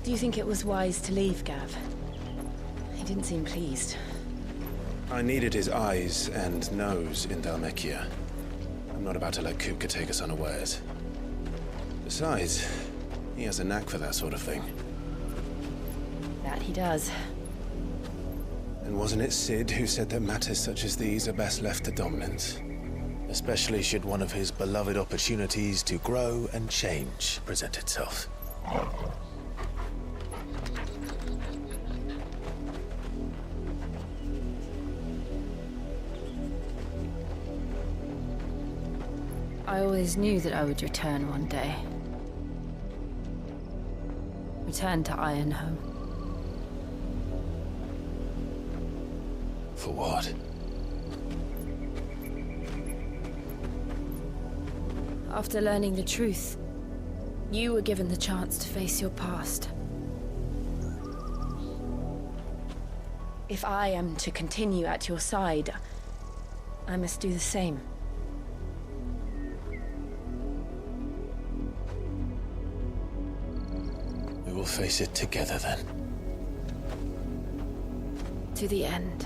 Do you think it was wise to leave, Gav? He didn't seem pleased. I needed his eyes and nose in Dhalmekia. I'm not about to let Kupka take us unawares. Besides, he has a knack for that sort of thing. That he does. And wasn't it Sid who said that matters such as these are best left to dominance? Especially should one of his beloved opportunities to grow and change present itself. I always knew that I would return one day. Return to Ironhome. For what? After learning the truth, you were given the chance to face your past. If I am to continue at your side, I must do the same. We will face it together then. To the end.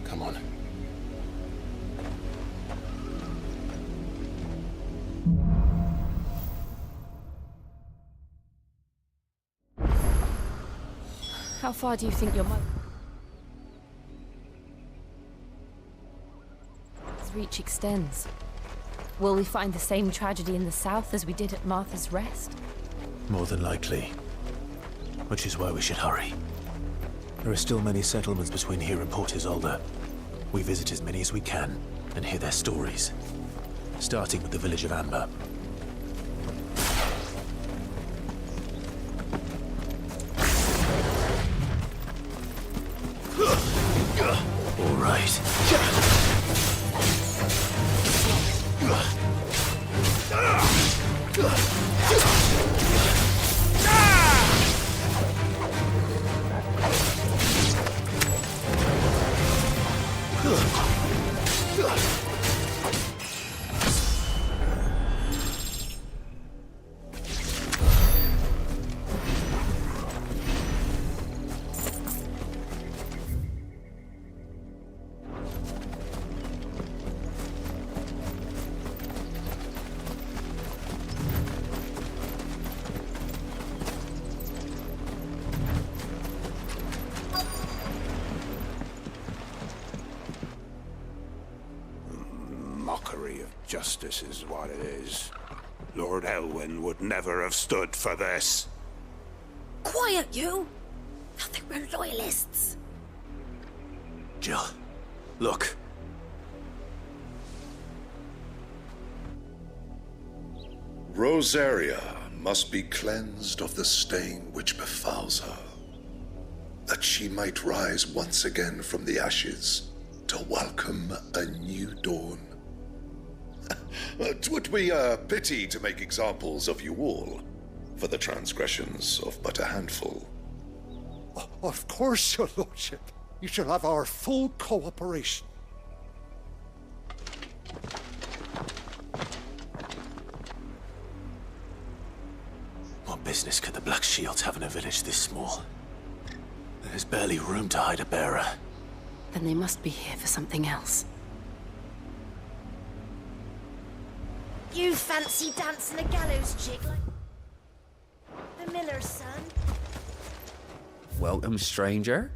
Come on. How far do you think your mother's reach extends? Will we find the same tragedy in the south as we did at Martha's Rest? More than likely. Which is why we should hurry. There are still many settlements between here and Port Isolde. We visit as many as we can and hear their stories. Starting with the village of Amber. All right. Mockery of justice is what it is. Lord Elwyn would never have stood for this. Quiet, you! Thought they were loyalists. Jill, look. Rosaria must be cleansed of the stain which befouls her, that she might rise once again from the ashes to welcome a new dawn. 'Twould be a pity to make examples of you all, for the transgressions of but a handful. Of course, your lordship. You shall have our full cooperation. What business could the Black Shields have in a village this small? There's barely room to hide a bearer. Then they must be here for something else. You fancy dancing a gallows jig like the miller's son? Welcome, stranger.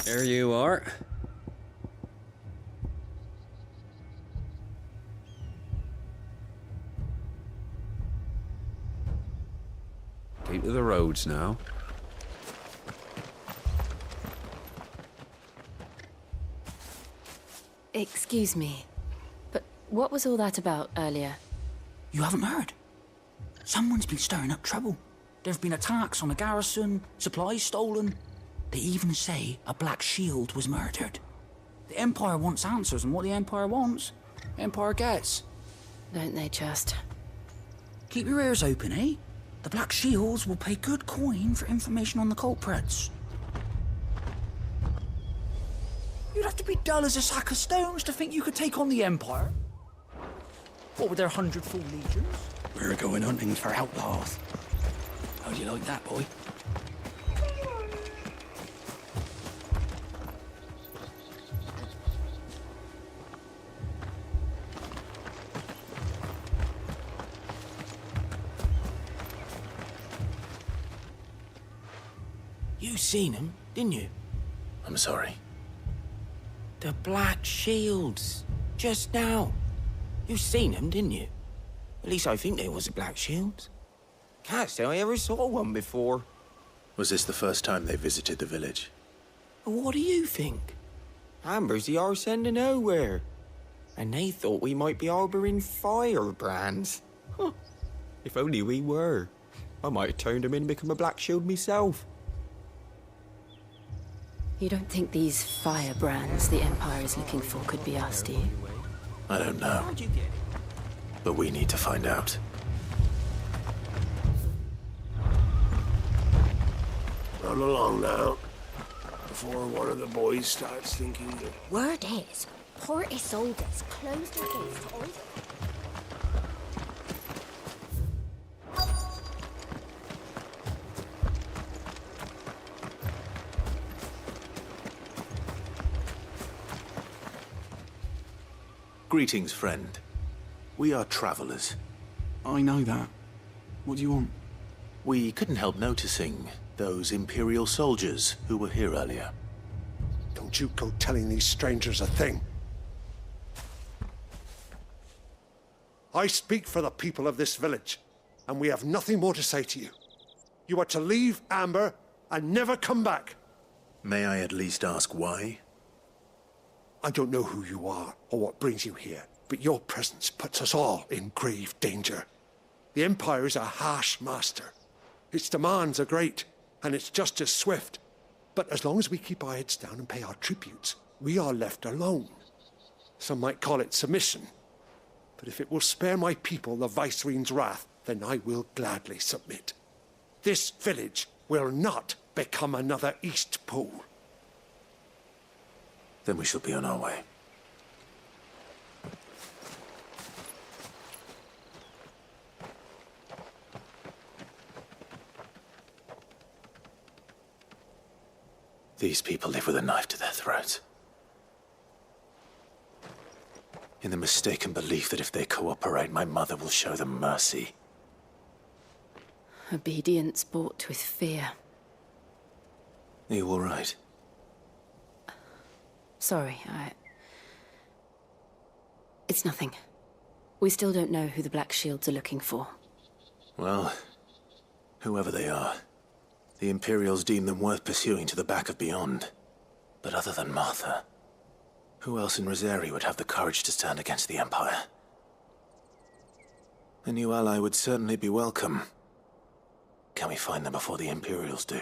There you are. Keep to the roads now. Excuse me, but what was all that about earlier? You haven't heard? Someone's been stirring up trouble. There have been attacks on the garrison, supplies stolen. They even say a Black Shield was murdered. The Empire wants answers, and what the Empire wants, the Empire gets. Don't they just? Keep your ears open, eh? The Black Shields will pay good coin for information on the culprits. You'd have to be dull as a sack of stones to think you could take on the Empire. What with their 100 full legions? We're going hunting for outlaws. How'd you like that, boy? You seen him, didn't you? I'm sorry. The Black Shields. Just now. You seen them, didn't you? At least I think there was a Black Shield. Can't say I ever saw one before. Was this the first time they visited the village? What do you think? Amber's the arse end of nowhere. And they thought we might be harbouring firebrands. Huh. If only we were. I might have turned them in and become a Black Shield myself. You don't think these firebrands the Empire is looking for could be us, do you? I don't know. How'd you get it? But we need to find out. Run along now, before one of the boys starts thinking that... Word is, Port Isolde's closed their gates to all... Greetings, friend. We are travelers. I know that. What do you want? We couldn't help noticing those Imperial soldiers who were here earlier. Don't you go telling these strangers a thing. I speak for the people of this village, and we have nothing more to say to you. You are to leave Amber and never come back. May I at least ask why? I don't know who you are or what brings you here, but your presence puts us all in grave danger. The Empire is a harsh master. Its demands are great, and its justice swift. But as long as we keep our heads down and pay our tributes, we are left alone. Some might call it submission. But if it will spare my people the Viceroy's wrath, then I will gladly submit. This village will not become another Eastpool. Then we shall be on our way. These people live with a knife to their throats. In the mistaken belief that if they cooperate, my mother will show them mercy. Obedience bought with fear. Are you all right? Sorry, It's nothing. We still don't know who the Black Shields are looking for. Well, whoever they are, the Imperials deem them worth pursuing to the back of beyond. But other than Martha, who else in Rosari would have the courage to stand against the Empire? A new ally would certainly be welcome. Can we find them before the Imperials do?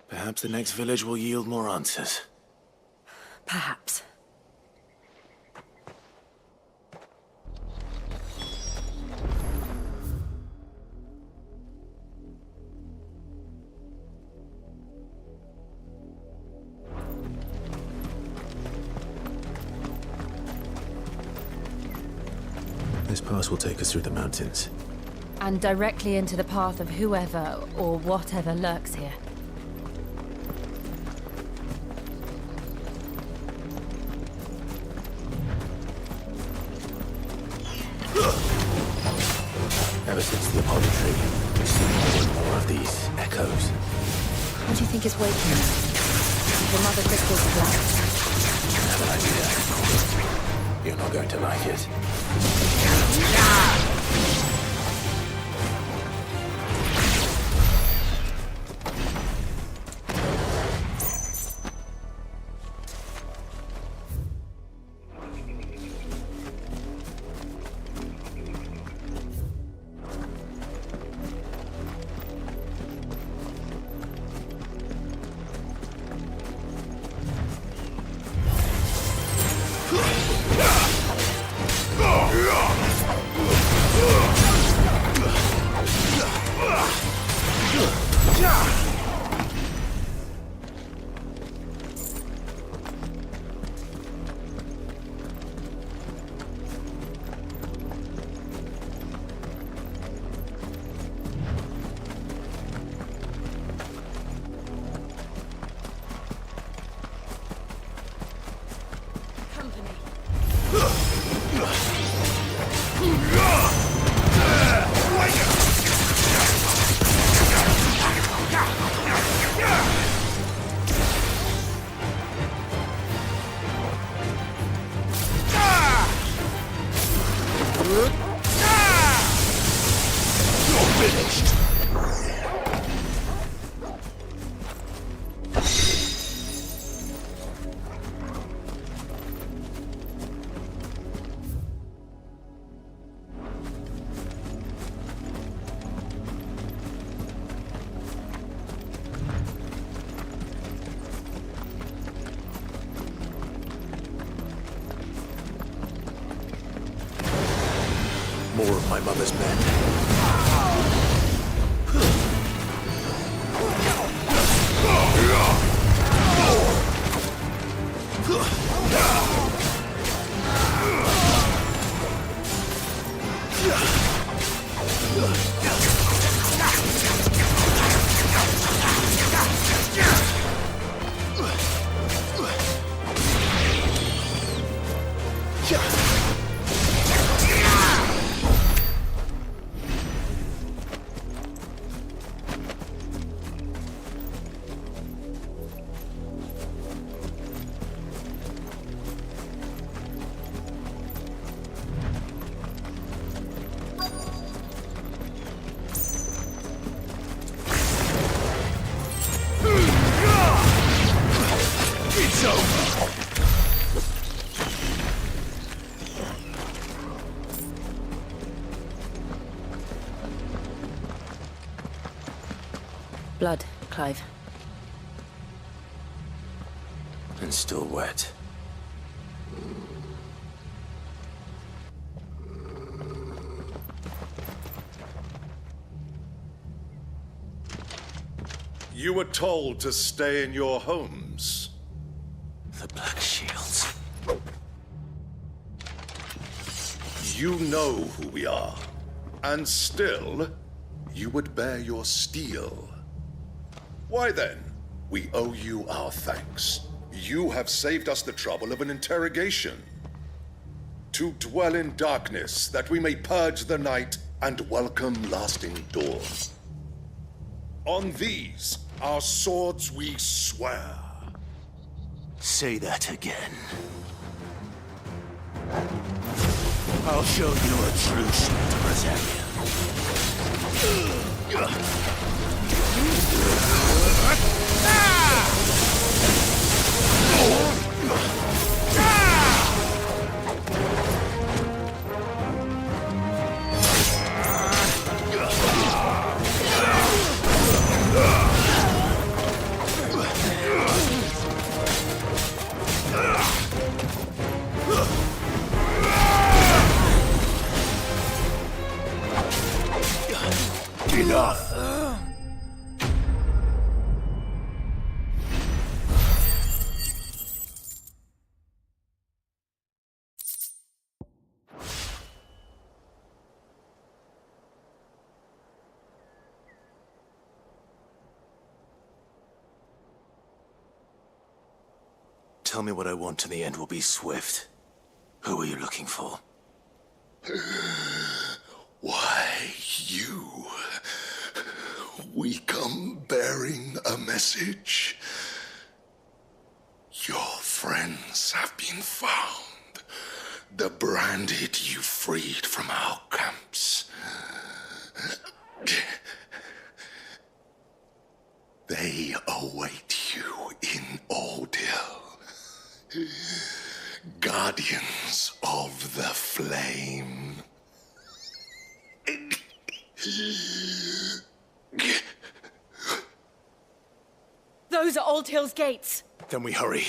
Perhaps the next village will yield more answers. Perhaps. This pass will take us through the mountains. And directly into the path of whoever or whatever lurks here. Ever since the Apollo tree, we've seen more and more of these echoes. What do you think is waking them? The mother crystals are black. I have an idea. You're not going to like it. more of my mother's men. Blood, Clive. And still wet. You were told to stay in your homes. The Black Shields. You know who we are. And still, you would bear your steel. Why then, we owe you our thanks. You have saved us the trouble of an interrogation. To dwell in darkness, that we may purge the night and welcome lasting dawn. On these, our swords we swear. Say that again. I'll show you a true shield to Brazilian. Enough! Tell me what I want and the end will be swift. Who are you looking for? Why, you. We come bearing a message. Your friends have been found. The branded you freed from our camps. They await you in Ordeal. Guardians of the Flame. Those are Old Hill's gates. Then we hurry.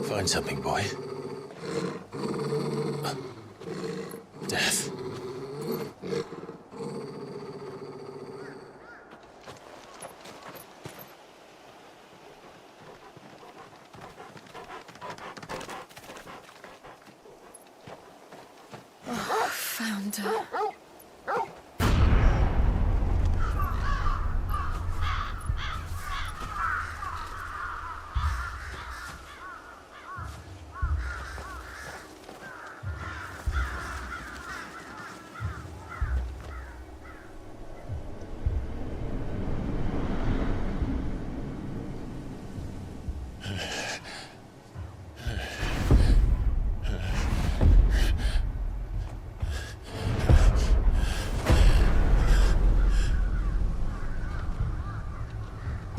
Find something, boy. Death. Found her.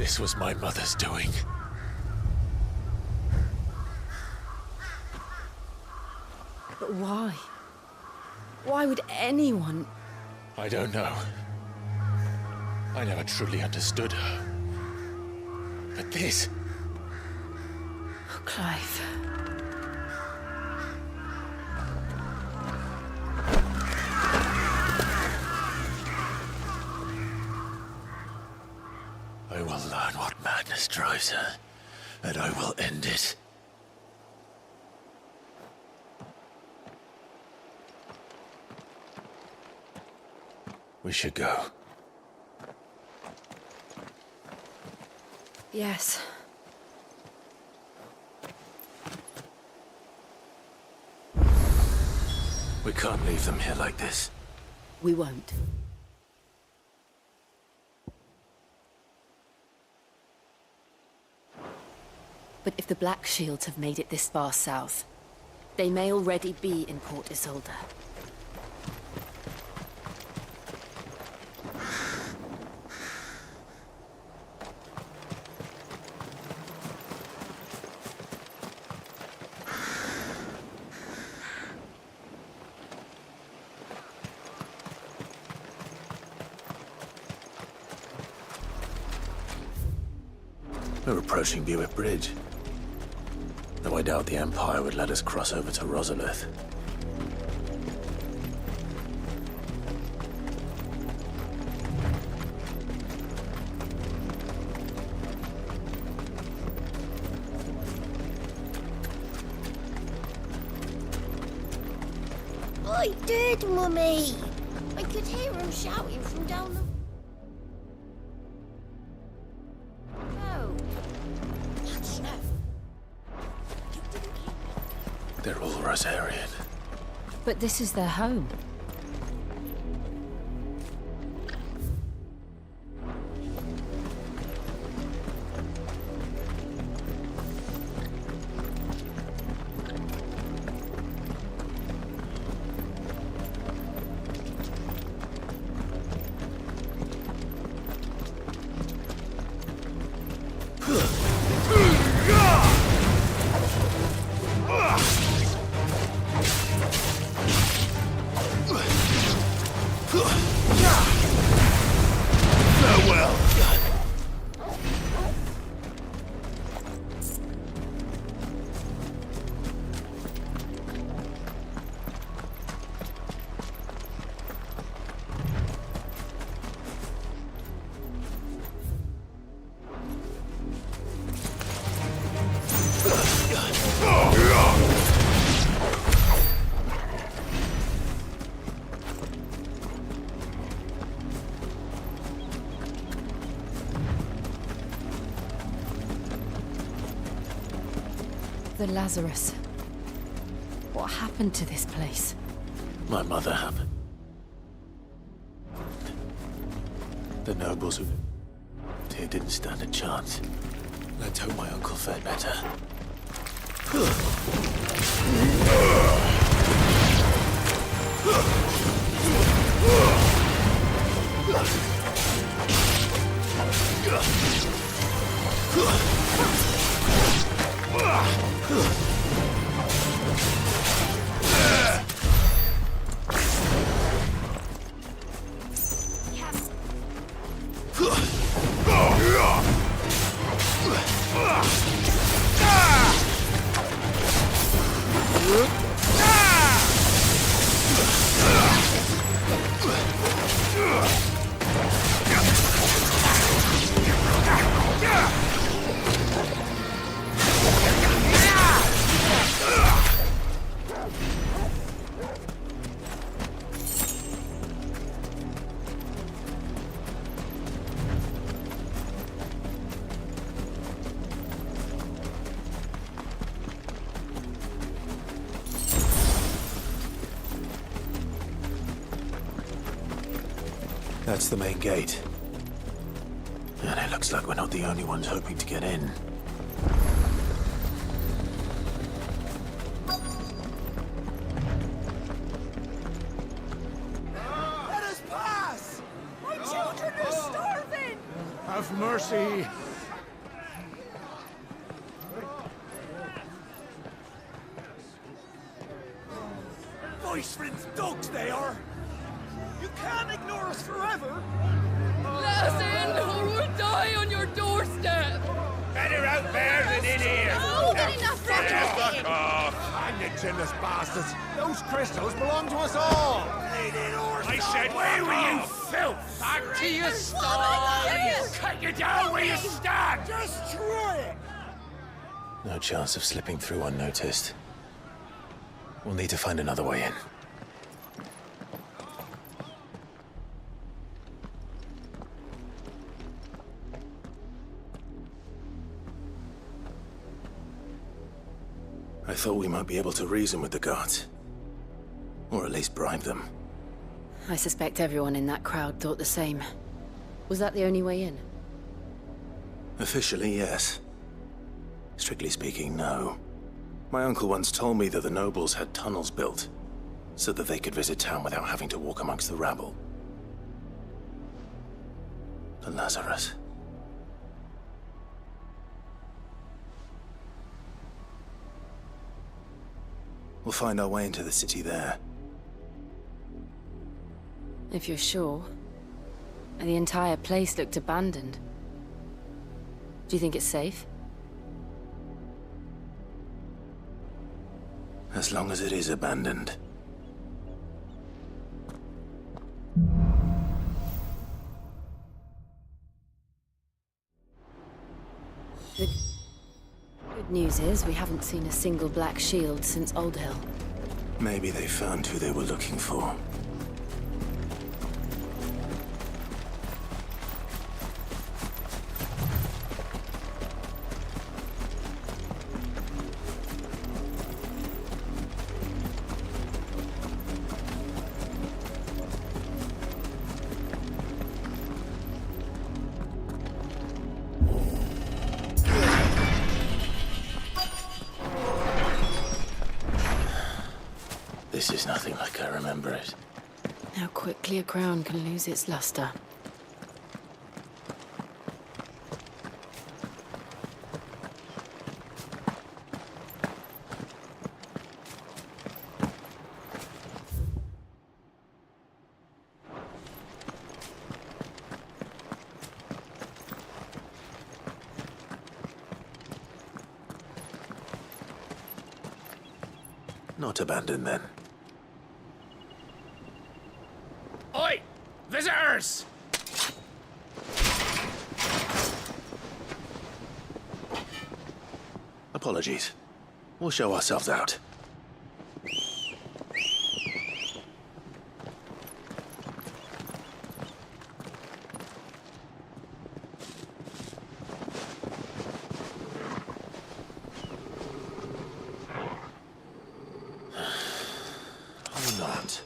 This was my mother's doing. But why? Why would anyone... I don't know. I never truly understood her. But this... Oh, Clive. I will learn what madness drives her, and I will end it. We should go. Yes. We can't leave them here like this. We won't. But if the Black Shields have made it this far south, they may already be in Port Isolde. We're approaching Buick Bridge. Though I doubt the Empire would let us cross over to Rosalith. I did, Mummy! I could hear him shouting from down the... No. That's no. You didn't hear me. They're all Rosarian. But this is their home. The Lazarus. What happened to this place? My mother happened. The nobles who here didn't stand a chance. Let's hope my uncle fared better. That's the main gate. And it looks like we're not the only ones hoping to get in. Let us pass! My children are starving! Have mercy! they are. You can't ignore us forever. Let us in, or we'll die on your doorstep. Better out there than in here. Oh, get enough Fuck off. Hang it, chinless bastards! Those crystals belong to us all! I said, where were you, filth? Back to your stall. Cut you down where you stand. Just try it! No chance of slipping through unnoticed. We'll need to find another way in. I thought we might be able to reason with the guards. Or at least bribe them. I suspect everyone in that crowd thought the same. Was that the only way in? Officially, yes. Strictly speaking, no. My uncle once told me that the nobles had tunnels built, so that they could visit town without having to walk amongst the rabble. But Lazarus... We'll find our way into the city there. If you're sure. The entire place looked abandoned. Do you think it's safe? As long as it is abandoned. The good news is we haven't seen a single black shield since Old Hill. Maybe they found who they were looking for. This is nothing like I remember it. How quickly a crown can lose its luster. Not abandoned, then. Oi! Visitors! Apologies. We'll show ourselves out. Or not.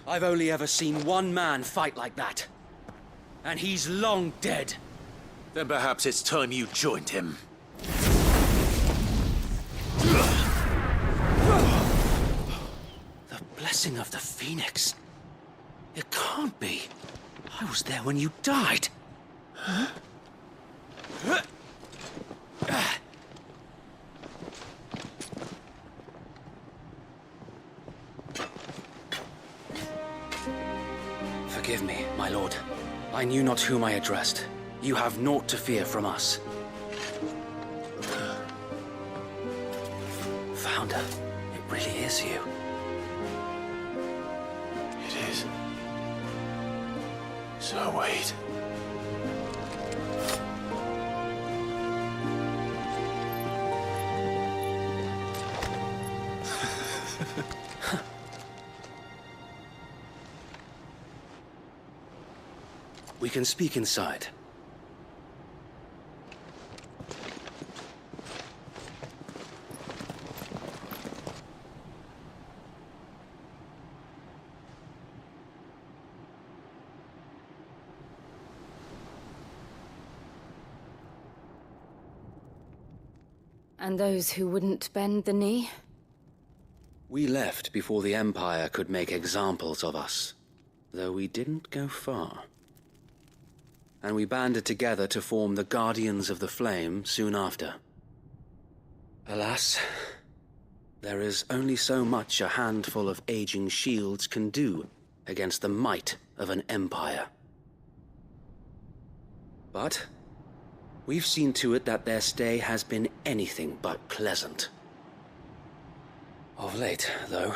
I've only ever seen one man fight like that. And he's long dead. Then perhaps it's time you joined him. The blessing of the Phoenix. It can't be. I was there when you died. Huh? Forgive me, my lord. I knew not whom I addressed. You have naught to fear from us. Founder, it really is you. It is. So wait. We can speak inside. And those who wouldn't bend the knee? We left before the Empire could make examples of us, though we didn't go far. And we banded together to form the Guardians of the Flame soon after. Alas, there is only so much a handful of aging shields can do against the might of an empire. But we've seen to it that their stay has been anything but pleasant. Of late, though,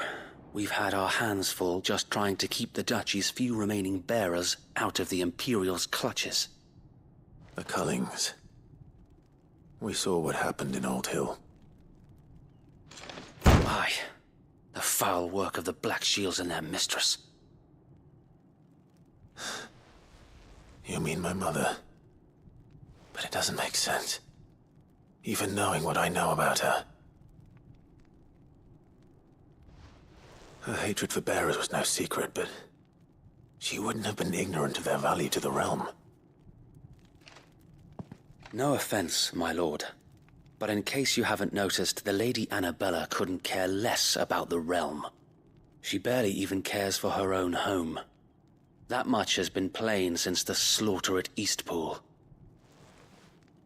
we've had our hands full just trying to keep the Duchy's few remaining bearers out of the Imperial's clutches. The Cullings. We saw what happened in Old Hill. Aye, the foul work of the Black Shields and their mistress. You mean my mother? But it doesn't make sense. Even knowing what I know about her. Her hatred for bearers was no secret, but she wouldn't have been ignorant of their value to the realm. No offense, my lord, but in case you haven't noticed, the Lady Annabella couldn't care less about the realm. She barely even cares for her own home. That much has been plain since the slaughter at Eastpool.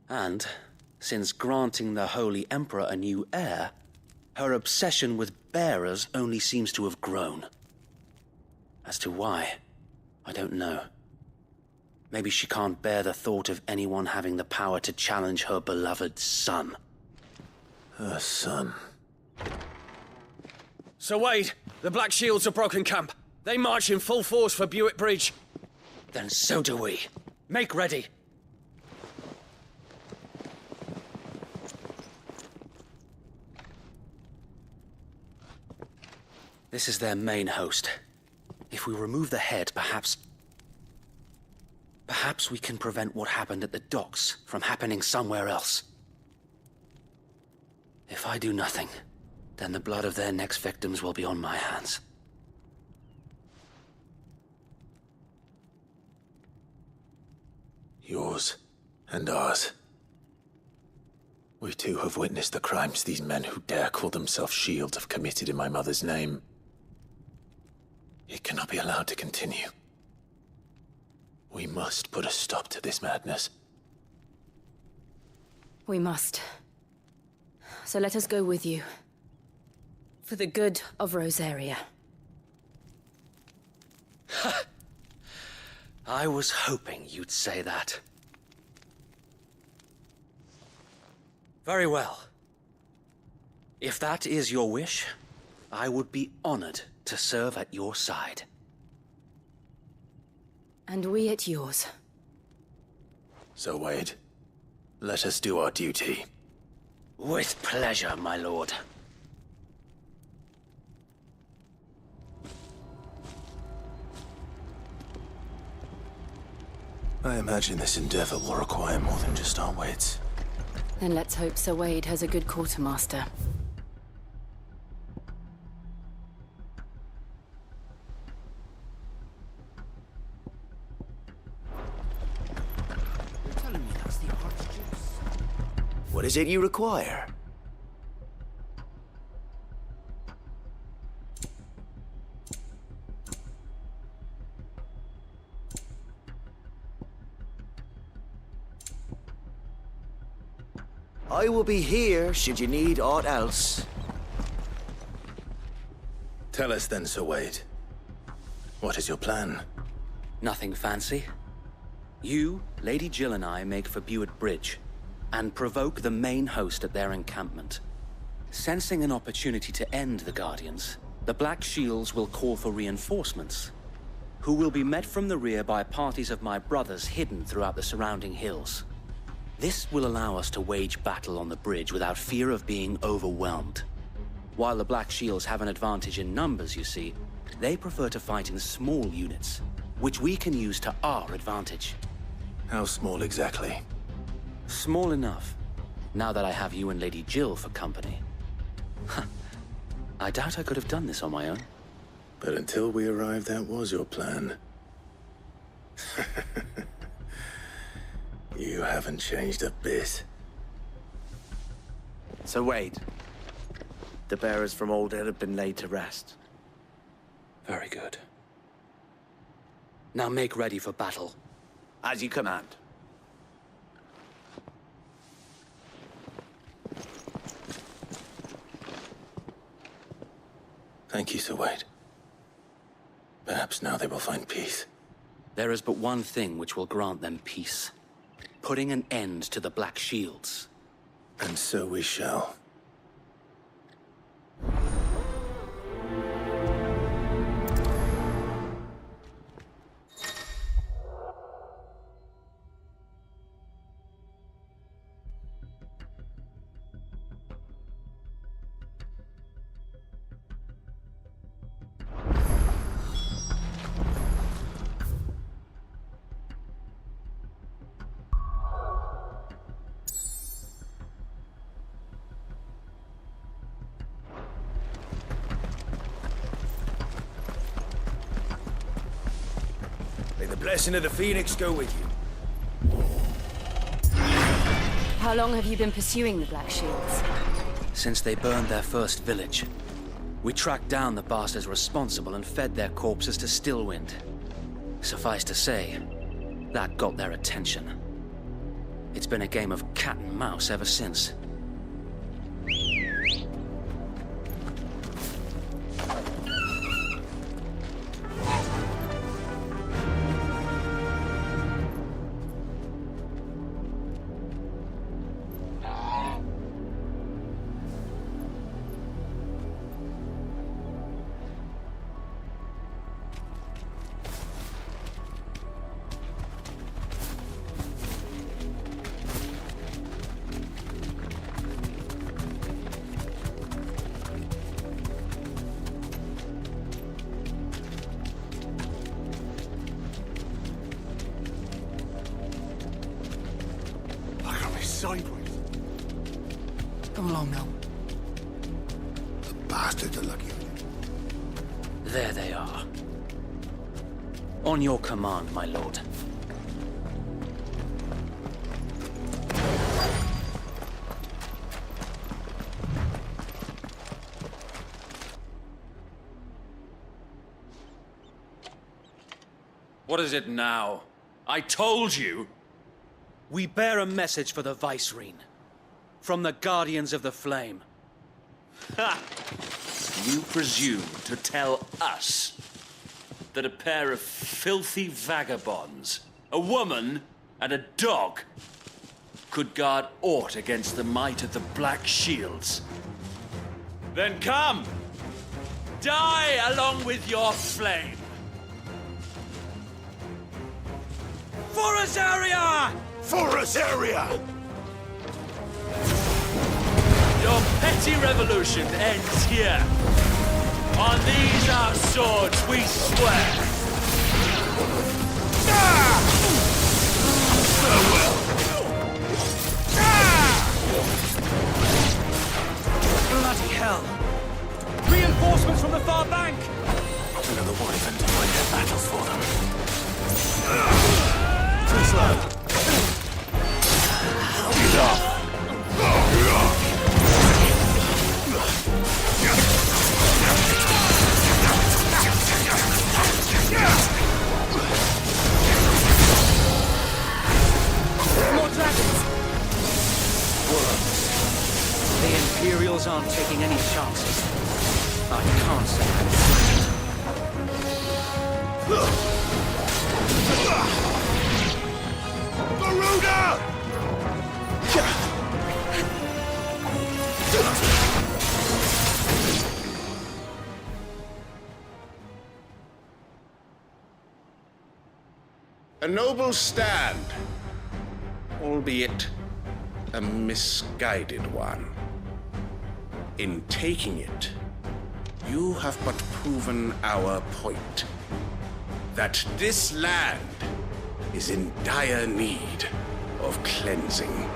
And, since granting the Holy Emperor a new heir, her obsession with bearers only seems to have grown. As to why, I don't know. Maybe she can't bear the thought of anyone having the power to challenge her beloved son. Her son? Sir Wade, the Black Shields have broken camp. They march in full force for Buick Bridge. Then so do we. Make ready. This is their main host. If we remove the head, perhaps we can prevent what happened at the docks from happening somewhere else. If I do nothing, then the blood of their next victims will be on my hands. Yours and ours. We too have witnessed the crimes these men who dare call themselves shields have committed in my mother's name. It cannot be allowed to continue. We must put a stop to this madness. We must. So let us go with you. For the good of Rosaria. I was hoping you'd say that. Very well. If that is your wish, I would be honored to serve at your side. And we at yours. So, Wade, let us do our duty. With pleasure, my lord. I imagine this endeavor will require more than just our wits. Then let's hope Sir Wade has a good quartermaster. You're telling me that's the Archduke's? What is it you require? I will be here should you need aught else. Tell us then, Sir Wade. What is your plan? Nothing fancy. You, Lady Jill and I make for Buick Bridge, and provoke the main host at their encampment. Sensing an opportunity to end the Guardians, the Black Shields will call for reinforcements, who will be met from the rear by parties of my brothers hidden throughout the surrounding hills. This will allow us to wage battle on the bridge without fear of being overwhelmed. While the Black Shields have an advantage in numbers, you see, They prefer to fight in small units, which we can use to our advantage. How small exactly? Small enough, now that I have you and Lady Jill for company. I doubt I could have done this on my own. But until we arrived, that was your plan. You haven't changed a bit. So Wade, the bearers from Old Hill have been laid to rest. Very good. Now make ready for battle. As you command. Thank you, Sir Wade. Perhaps now they will find peace. There is but one thing which will grant them peace. Putting an end to the Black Shields. And so we shall. May the blessing of the Phoenix go with you. How long have you been pursuing the Black Shields? Since they burned their first village. We tracked down the bastards responsible and fed their corpses to Stillwind. Suffice to say, that got their attention. It's been a game of cat and mouse ever since. Sideways. Come along now. The bastards are lucky. There they are. On your command, my lord. What is it now? I told you! We bear a message for the Vicereine. From the Guardians of the Flame. Ha! You presume to tell us that a pair of filthy vagabonds, a woman and a dog, could guard aught against the might of the Black Shields? Then come! Die along with your flame! For Azaria! For Azaria! Your petty revolution ends here. On these our swords we swear. Farewell! Bloody hell! Reinforcements from the far bank! Another wyvern to find their battles for them. Too slow. More dragons! The Imperials aren't taking any chances. I can't say I'm certain. Garuda! A noble stand, albeit a misguided one. In taking it, You have but proven our point. That this land is in dire need of cleansing.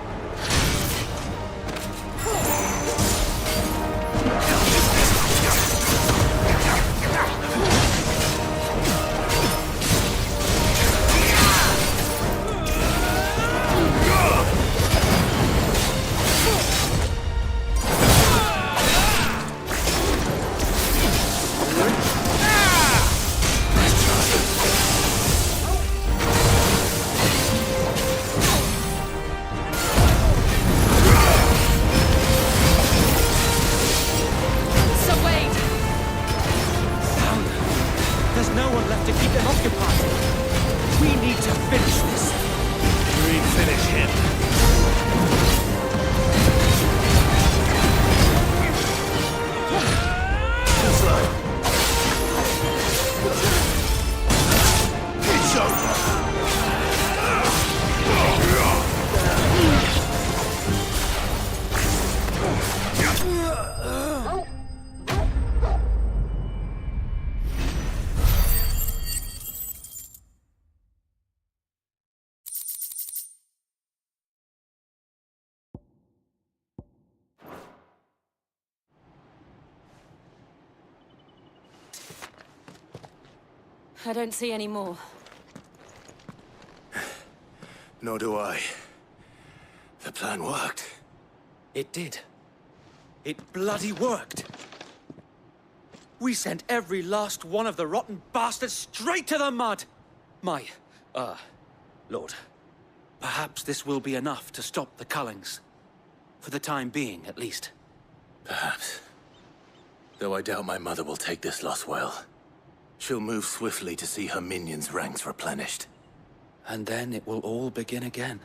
I don't see any more. Nor do I. The plan worked. It did. It bloody worked. We sent every last one of the rotten bastards straight to the mud! My, Lord, perhaps this will be enough to stop the Cullings. For the time being, at least. Perhaps. Though I doubt my mother will take this loss well. She'll move swiftly to see her minions' ranks replenished. And then it will all begin again.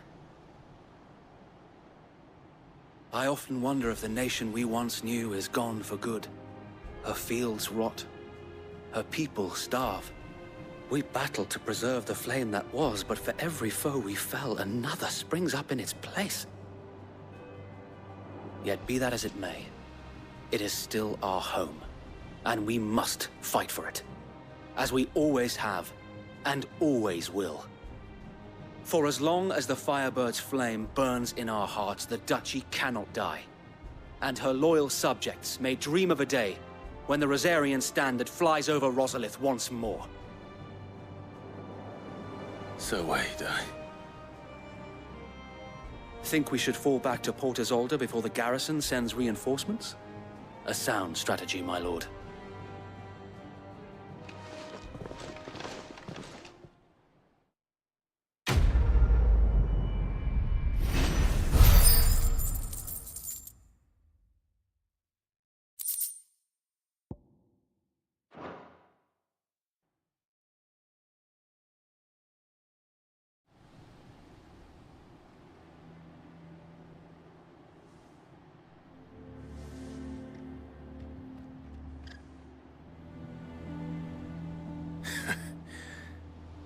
I often wonder if the nation we once knew is gone for good. Her fields rot. Her people starve. We battled to preserve the flame that was, but for every foe we fell, another springs up in its place. Yet be that as it may, it is still our home, and we must fight for it. As we always have, and always will. For as long as the Firebird's flame burns in our hearts, the Duchy cannot die. And her loyal subjects may dream of a day when the Rosarian standard flies over Rosalith once more. So wait, Think we should fall back to Port Isolde before the garrison sends reinforcements? A sound strategy, my lord.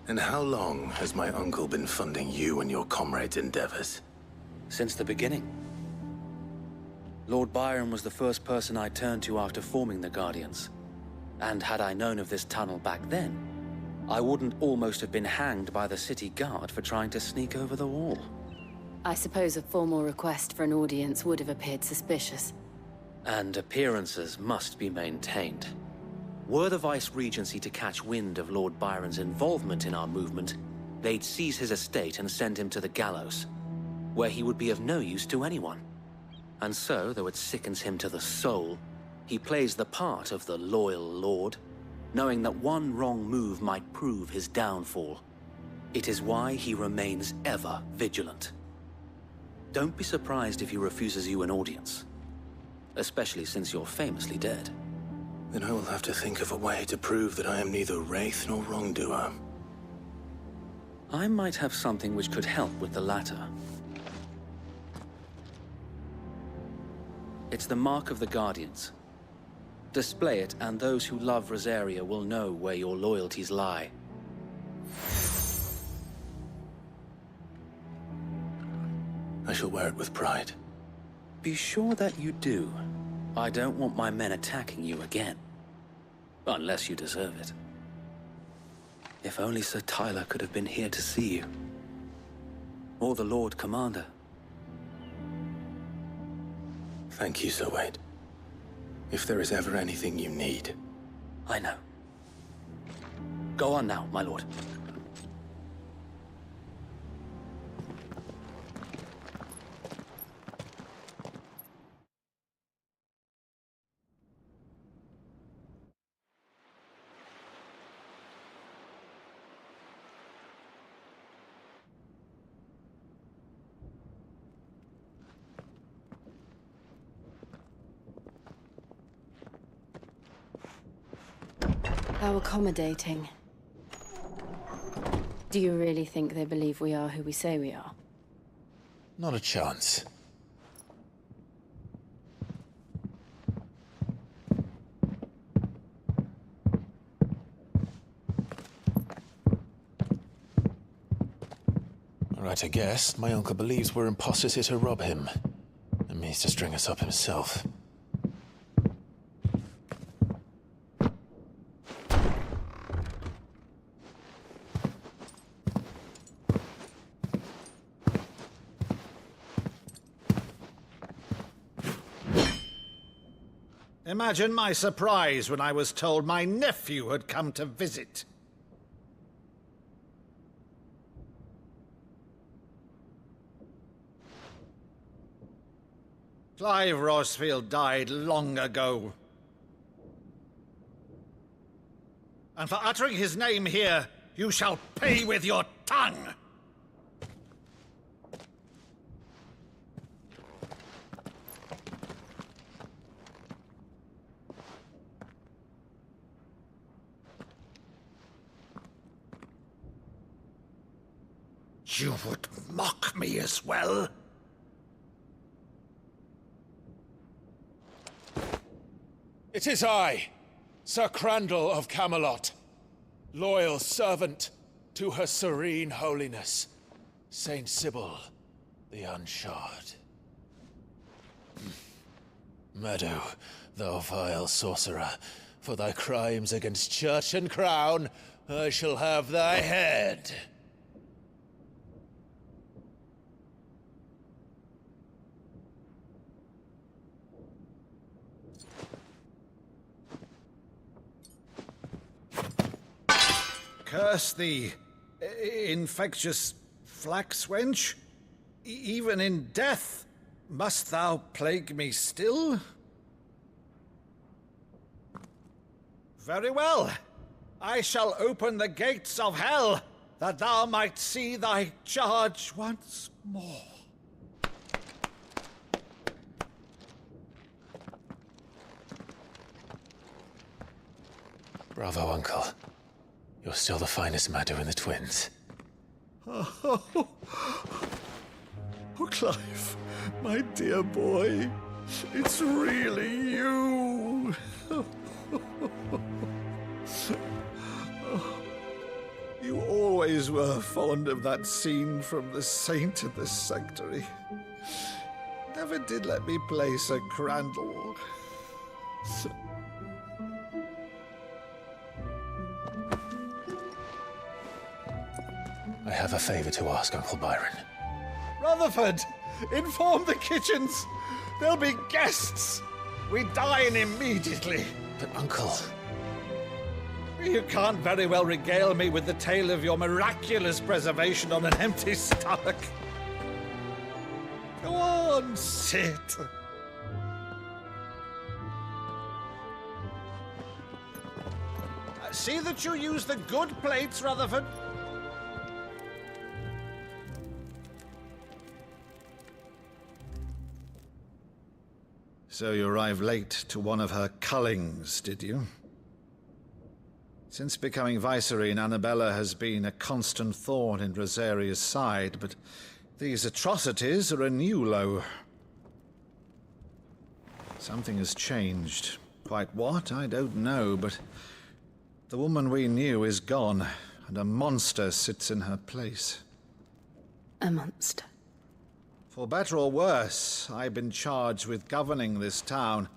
And how long has my uncle been funding you and your comrades' endeavors? Since the beginning. Lord Byron was the first person I turned to after forming the Guardians. And had I known of this tunnel back then, I wouldn't almost have been hanged by the city guard for trying to sneak over the wall. I suppose a formal request for an audience would have appeared suspicious. And appearances must be maintained. Were the Vice-Regency to catch wind of Lord Byron's involvement in our movement, they'd seize his estate and send him to the gallows, where he would be of no use to anyone. And so, though it sickens him to the soul, he plays the part of the loyal lord, knowing that one wrong move might prove his downfall. It is why he remains ever vigilant. Don't be surprised if he refuses you an audience, especially since you're famously dead. Then I will have to think of a way to prove that I am neither wraith nor wrongdoer. I might have something which could help with the latter. It's the mark of the Guardians. Display it, and those who love Rosaria will know where your loyalties lie. I shall wear it with pride. Be sure that you do. I don't want my men attacking you again. Unless you deserve it. If only Sir Tyler could have been here to see you. Or the Lord Commander. Thank you, Sir Wade. If there is ever anything you need... I know. Go on now, my lord. How accommodating. Do you really think they believe we are who we say we are? Not a chance. Right, I guess. My uncle believes we're imposters here to rob him. And means to string us up himself. Imagine my surprise when I was told my nephew had come to visit. Clive Rosfield died long ago. And for uttering his name here, you shall pay with your tongue! You would mock me as well? It is I, Sir Crandall of Camelot, loyal servant to Her Serene Holiness, Saint Sybil the Unshod. Meadow, thou vile sorcerer, for thy crimes against church and crown, I shall have thy head. Curse thee, infectious flax wench. Even in death, must thou plague me still? Very well. I shall open the gates of hell, that thou might see thy charge once more. Bravo, Uncle. You're still the finest Meadow in the twins. Oh, Clive, my dear boy, it's really you. You always were fond of that scene from The Saint and the Sanctuary. Never did let me play Sir Crandall. I have a favor to ask, Uncle Byron. Rutherford, inform the kitchens. There'll be guests. We dine immediately. But, Uncle... You can't very well regale me with the tale of your miraculous preservation on an empty stomach. Go on, sit. See that you use the good plates, Rutherford. So you arrived late to one of her cullings, did you? Since becoming Vicereine, Annabella has been a constant thorn in Rosaria's side, but these atrocities are a new low. Something has changed. Quite what, I don't know, but the woman we knew is gone, and a monster sits in her place. A monster? For better or worse, I've been charged with governing this town,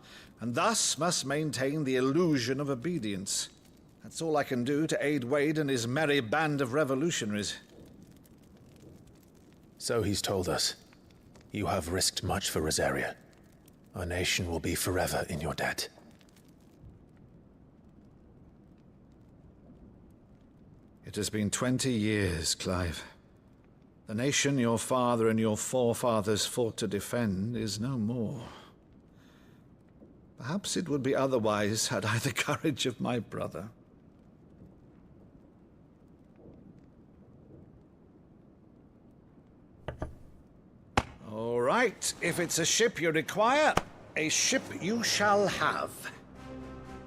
and thus must maintain the illusion of obedience. That's all I can do to aid Wade and his merry band of revolutionaries. So he's told us. You have risked much for Rosaria. Our nation will be forever in your debt. It has been 20 years, Clive. The nation your father and your forefathers fought to defend is no more. Perhaps it would be otherwise had I the courage of my brother. All right, if it's a ship you require, a ship you shall have.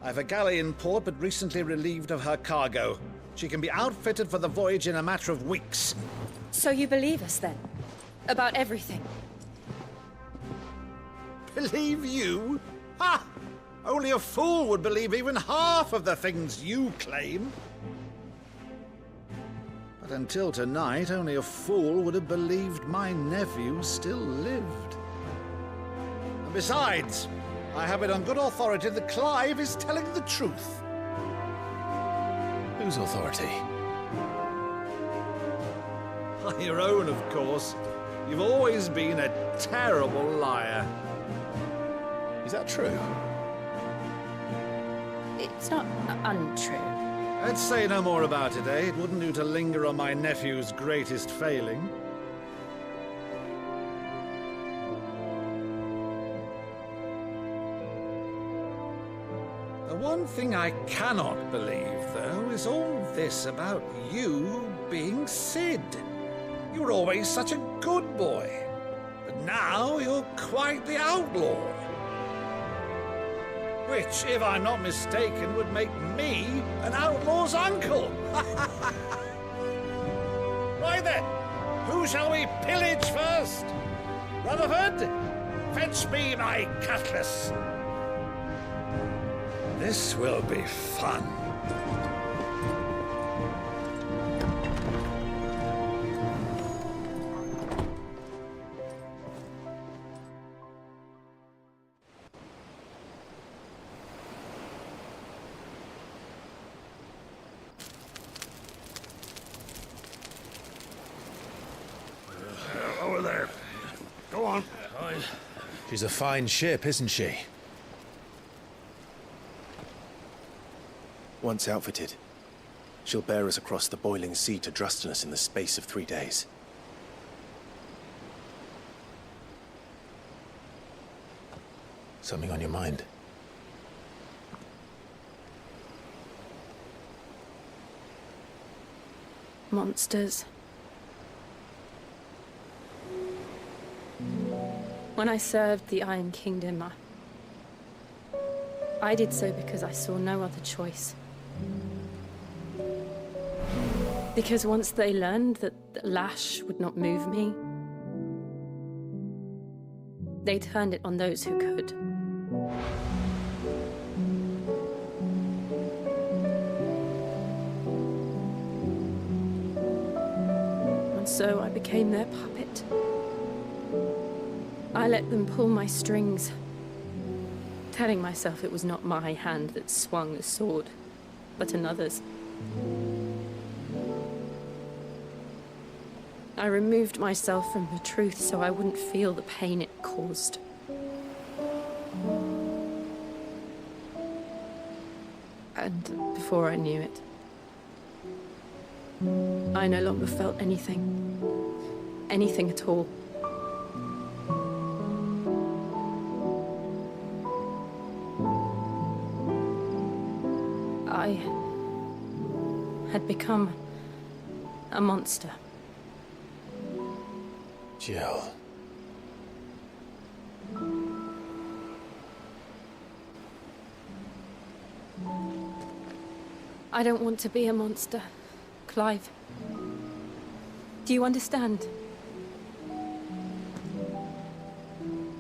I've a galley in port, but recently relieved of her cargo. She can be outfitted for the voyage in a matter of weeks. So you believe us, then? About everything? Believe you? Ha! Only a fool would believe even half of the things you claim. But until tonight, only a fool would have believed my nephew still lived. And besides, I have it on good authority that Clive is telling the truth. Whose authority? Your own, of course. You've always been a terrible liar. Is that true? It's not untrue. Let's say no more about it, eh? It wouldn't do to linger on my nephew's greatest failing. The one thing I cannot believe, though, is all this about you being Sid. You were always such a good boy, but now you're quite the outlaw. Which, if I'm not mistaken, would make me an outlaw's uncle. Right then, who shall we pillage first? Rutherford, fetch me my cutlass. This will be fun. Over there. Go on. She's a fine ship, isn't she? Once outfitted, she'll bear us across the boiling sea to Drustinus in the space of 3 days. Something on your mind? Monsters. When I served the Iron Kingdom, I did so because I saw no other choice. Because once they learned that the lash would not move me, they turned it on those who could. And so I became their puppet. I let them pull my strings, telling myself it was not my hand that swung the sword, but another's. I removed myself from the truth so I wouldn't feel the pain it caused. And before I knew it, I no longer felt anything. Anything at all. I had become a monster. Jill. I don't want to be a monster, Clive. Do you understand?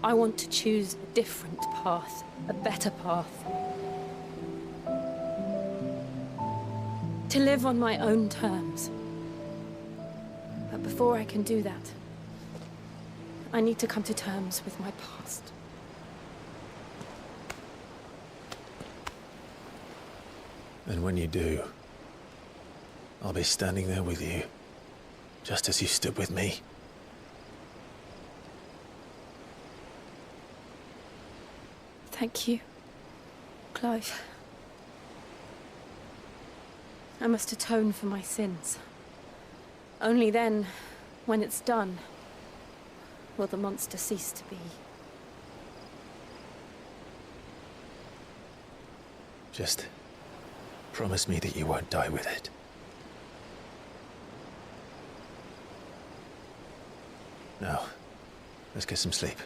I want to choose a different path, a better path. To live on my own terms. But before I can do that, I need to come to terms with my past. And when you do, I'll be standing there with you, just as you stood with me. Thank you, Clive. I must atone for my sins. Only then, when it's done, will the monster cease to be. Just promise me that you won't die with it. Now, let's get some sleep.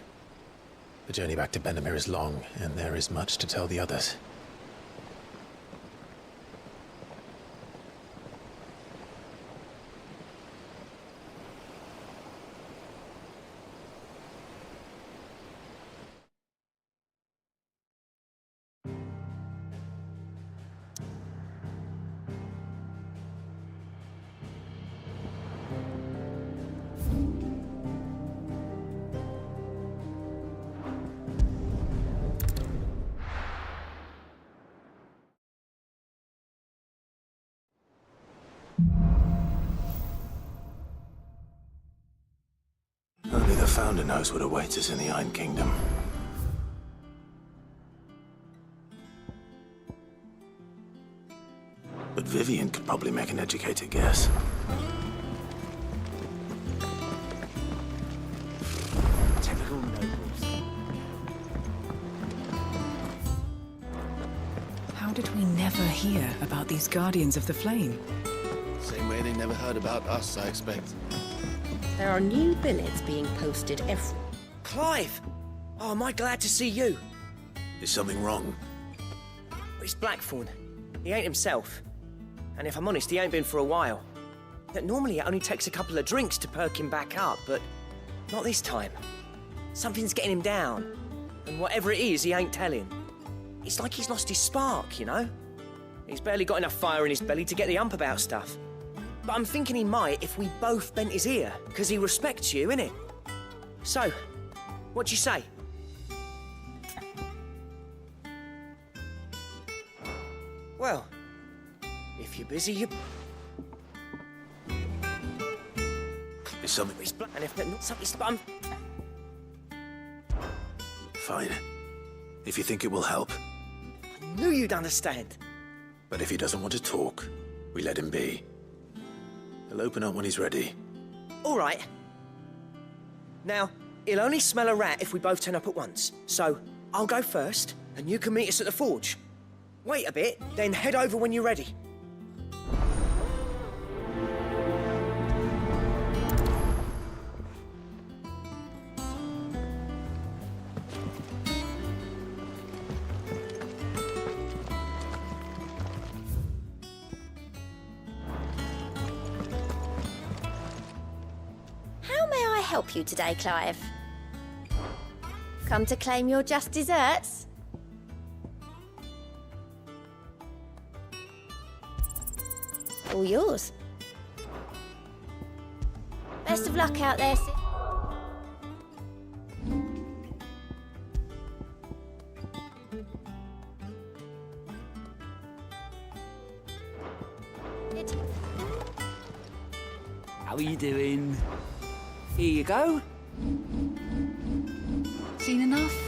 The journey back to Benamir is long, and there is much to tell the others. Only the Founder knows what awaits us in the Iron Kingdom. But Vivian could probably make an educated guess. Typical nobles. How did we never hear about these Guardians of the Flame? Same way they never heard about us, I expect. There are new billets being posted every... Clive! Oh, am I glad to see you? Is something wrong? It's Blackthorn. He ain't himself. And if I'm honest, he ain't been for a while. Normally it only takes a couple of drinks to perk him back up, but not this time. Something's getting him down. And whatever it is, he ain't telling. It's like he's lost his spark, you know? He's barely got enough fire in his belly to get the ump about stuff. But I'm thinking he might if we both bent his ear, because he respects you, innit? So, what do you say? Well, if you're busy, you... Is something... And if not something... Fine. If you think it will help. I knew you'd understand. But if he doesn't want to talk, we let him be. He'll open up when he's ready. All right. Now, he'll only smell a rat if we both turn up at once. So, I'll go first, and you can meet us at the forge. Wait a bit, then head over when you're ready. How may I help you today, Clive? Come to claim your just desserts? All yours. Best of luck out there, Sid. How are you doing? Here you go. Seen enough?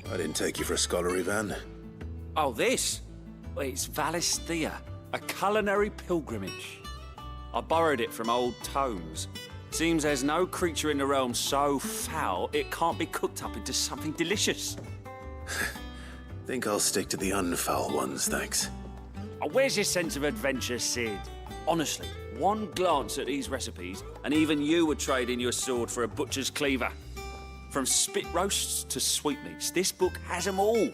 I didn't take you for a scholar, Ivan. Oh, this? Well, it's Valisthea, a culinary pilgrimage. I borrowed it from old tomes. Seems there's no creature in the realm so foul it can't be cooked up into something delicious. Think I'll stick to the unfoul ones, thanks. Oh, where's your sense of adventure, Sid? Honestly, one glance at these recipes, and even you would trade in your sword for a butcher's cleaver. From spit roasts to sweetmeats, this book has them all.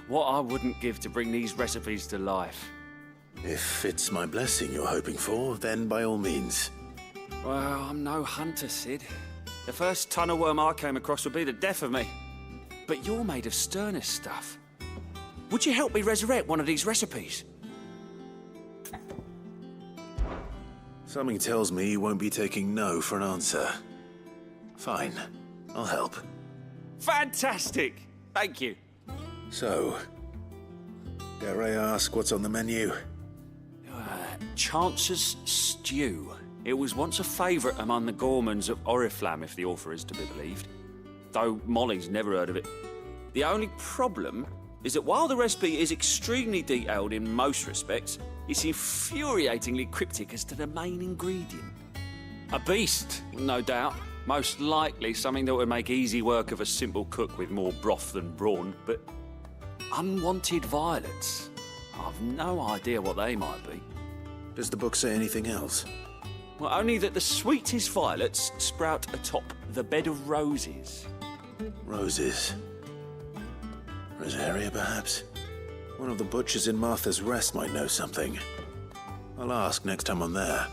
What I wouldn't give to bring these recipes to life. If it's my blessing you're hoping for, then by all means. Well, I'm no hunter, Sid. The first tunnel worm I came across would be the death of me. But you're made of sterner stuff. Would you help me resurrect one of these recipes? Something tells me you won't be taking no for an answer. Fine, I'll help. Fantastic! Thank you. So, dare I ask what's on the menu? Chance's Stew. It was once a favourite among the gourmands of Oriflamme, if the author is to be believed. Though Molly's never heard of it. The only problem is that while the recipe is extremely detailed in most respects, it's infuriatingly cryptic as to the main ingredient. A beast, no doubt. Most likely something that would make easy work of a simple cook with more broth than brawn, but unwanted violets. I've no idea what they might be. Does the book say anything else? Well, only that the sweetest violets sprout atop the bed of roses. Roses. Rosaria, perhaps? One of the butchers in Martha's Rest might know something. I'll ask next time I'm there.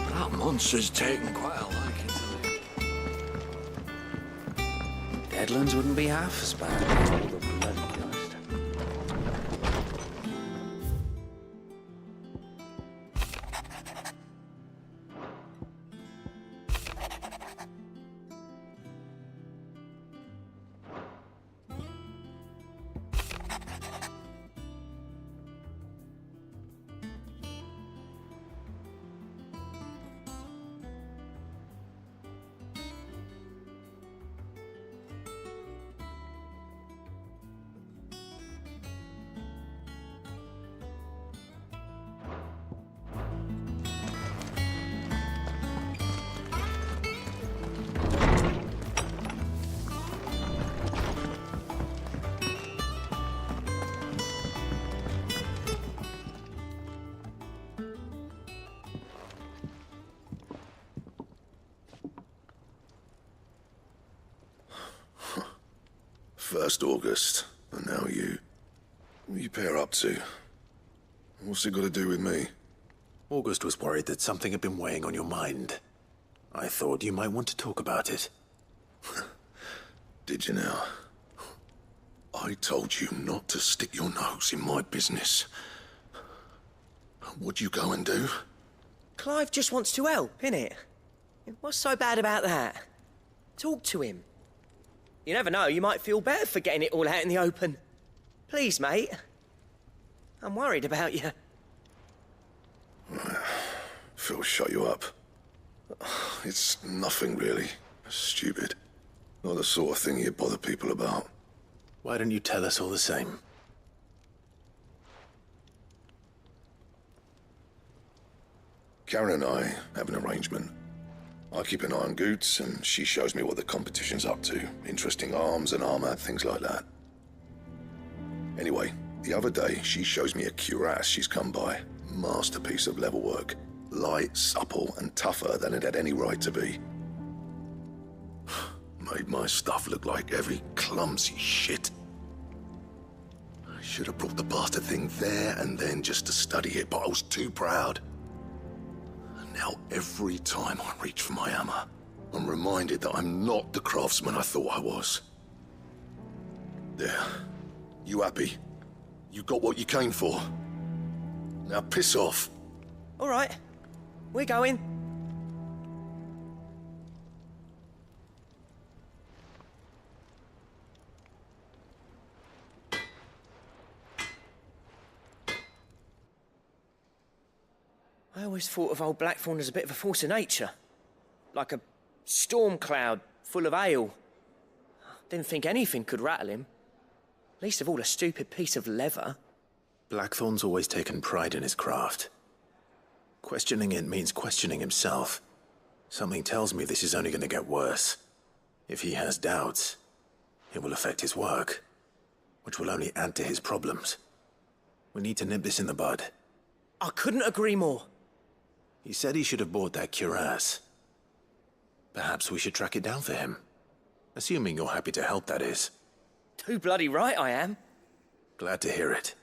That monster's taken quite a liking to me. Deadlands wouldn't be half as bad as all the bloody ghost. First August, and now you. What are you pair up to? What's it got to do with me? August was worried that something had been weighing on your mind. I thought you might want to talk about it. Did you now? I told you not to stick your nose in my business. What'd you go and do? Clive just wants to help, innit? What's so bad about that? Talk to him. You never know, you might feel better for getting it all out in the open. Please, mate. I'm worried about you. Phil shut you up. It's nothing really. Stupid. Not the sort of thing you bother people about. Why don't you tell us all the same? Karen and I have an arrangement. I keep an eye on Goots, and she shows me what the competition's up to. Interesting arms and armor, things like that. Anyway, the other day, she shows me a cuirass she's come by. Masterpiece of level work. Light, supple, and tougher than it had any right to be. Made my stuff look like heavy, clumsy shit. I should have brought the bastard thing there and then just to study it, but I was too proud. Now, every time I reach for my hammer, I'm reminded that I'm not the craftsman I thought I was. There. You happy? You got what you came for. Now piss off. All right. We're going. I always thought of old Blackthorn as a bit of a force of nature. Like a storm cloud full of ale. Didn't think anything could rattle him. Least of all a stupid piece of leather. Blackthorn's always taken pride in his craft. Questioning it means questioning himself. Something tells me this is only going to get worse. If he has doubts, it will affect his work, which will only add to his problems. We need to nip this in the bud. I couldn't agree more. He said he should have bought that cuirass. Perhaps we should track it down for him. Assuming you're happy to help, that is. Too bloody right I am. Glad to hear it.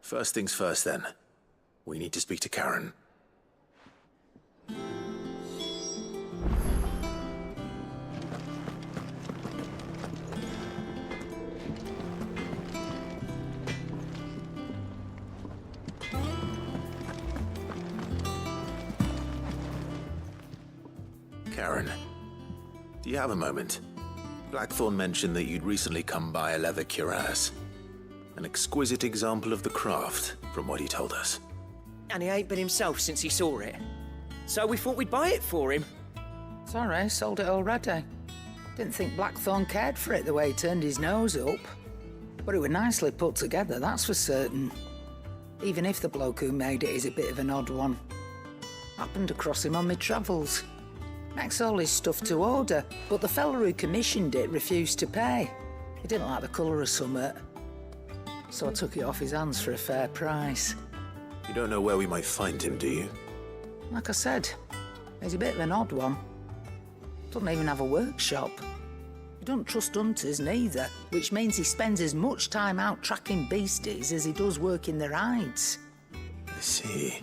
First things first, then. We need to speak to Karen. Karen, do you have a moment? Blackthorn mentioned that you'd recently come by a leather cuirass. An exquisite example of the craft, from what he told us. And he ain't been himself since he saw it. So we thought we'd buy it for him. Sorry, sold it already. Didn't think Blackthorn cared for it the way he turned his nose up. But it was nicely put together, that's for certain. Even if the bloke who made it is a bit of an odd one. Happened across him on my travels. Makes all his stuff to order, but the fella who commissioned it refused to pay. He didn't like the colour of summit. So I took it off his hands for a fair price. You don't know where we might find him, do you? Like I said, he's a bit of an odd one. Doesn't even have a workshop. He don't trust hunters neither, which means he spends as much time out tracking beasties as he does working their hides. I see.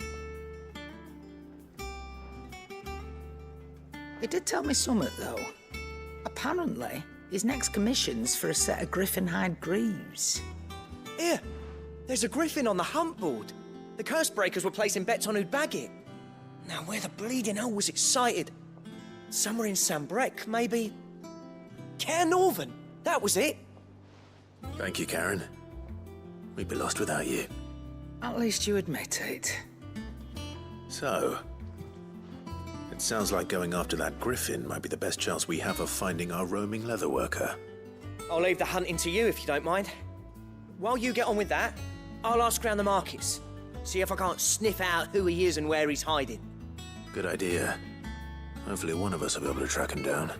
He did tell me something, though. Apparently, his next commission's for a set of griffin hide greaves. Here, there's a griffin on the hunt board. The curse breakers were placing bets on who'd bag it. Now, where the bleeding hell was it sighted? Somewhere in Sambrec, maybe? Cairnorthern, that was it. Thank you, Karen. We'd be lost without you. At least you admit it. So, it sounds like going after that griffin might be the best chance we have of finding our roaming leatherworker. I'll leave the hunting to you if you don't mind. While you get on with that, I'll ask around the markets. See if I can't sniff out who he is and where he's hiding. Good idea. Hopefully one of us will be able to track him down.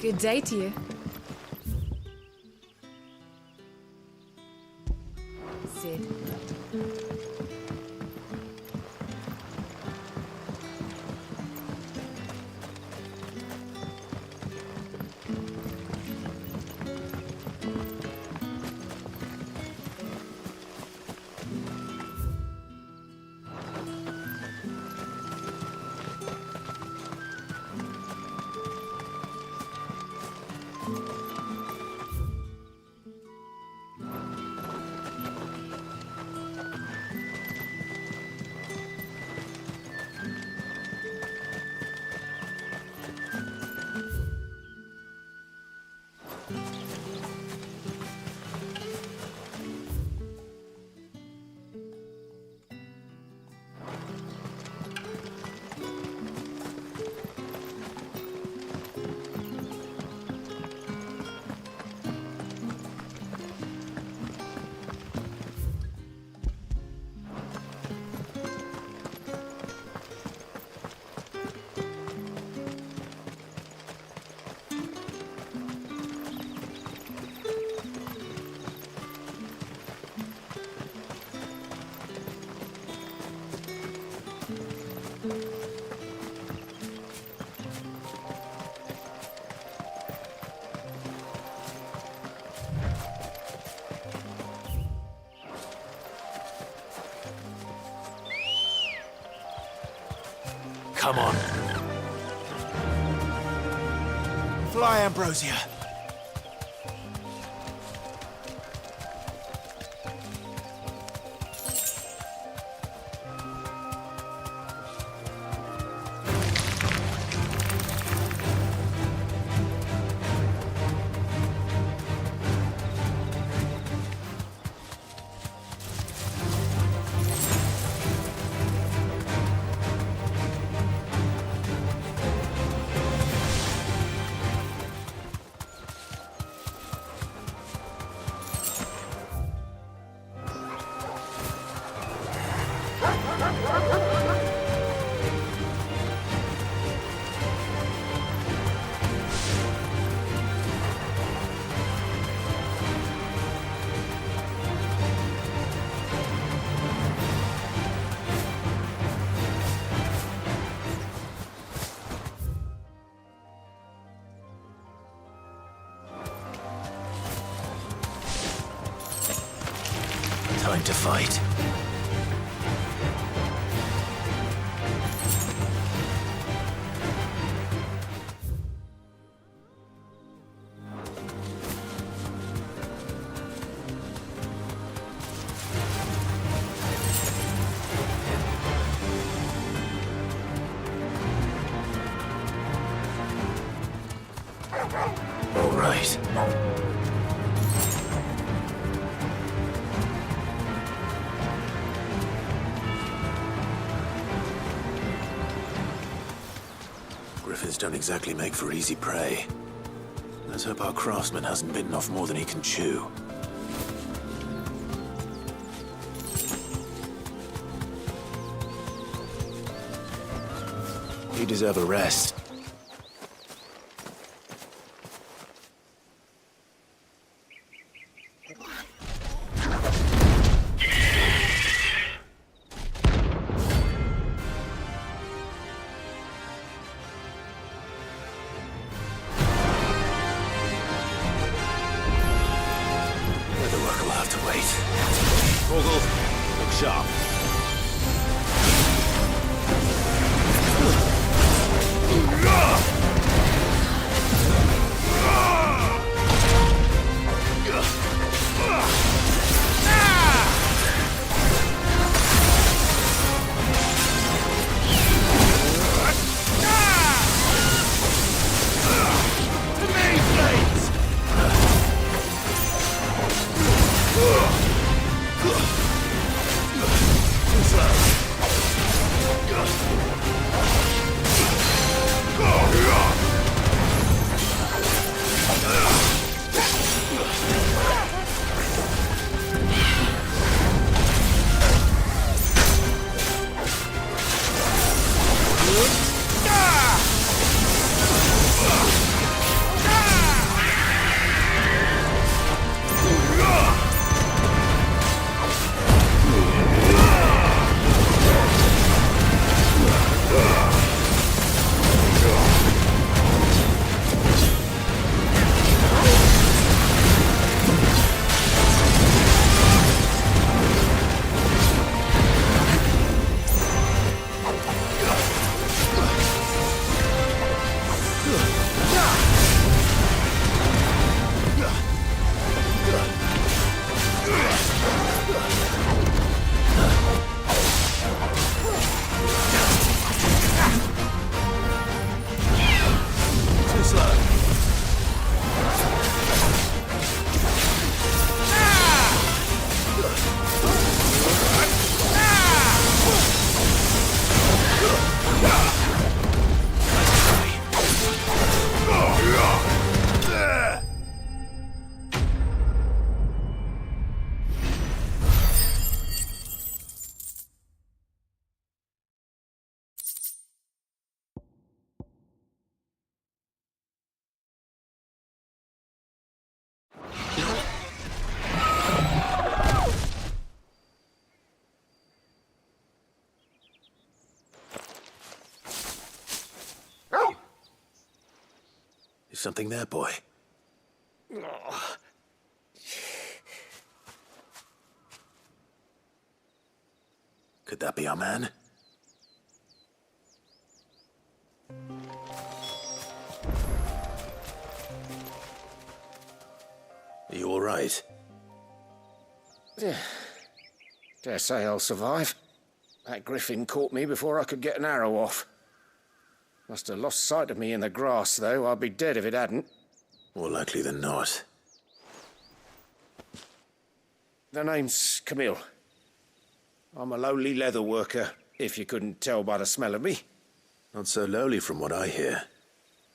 Good day to you. Sid. Come on. Fly, Ambrosia. Time to fight. All right. Griffins don't exactly make for easy prey. Let's hope our craftsman hasn't bitten off more than he can chew. You deserve a rest. Look sharp. Something there, boy? Could that be our man? Are you all right? Dare say I'll survive. That griffin caught me before I could get an arrow off. Must have lost sight of me in the grass, though. I'd be dead if it hadn't. More likely than not. The name's Camille. I'm a lowly leather worker, if you couldn't tell by the smell of me. Not so lowly from what I hear.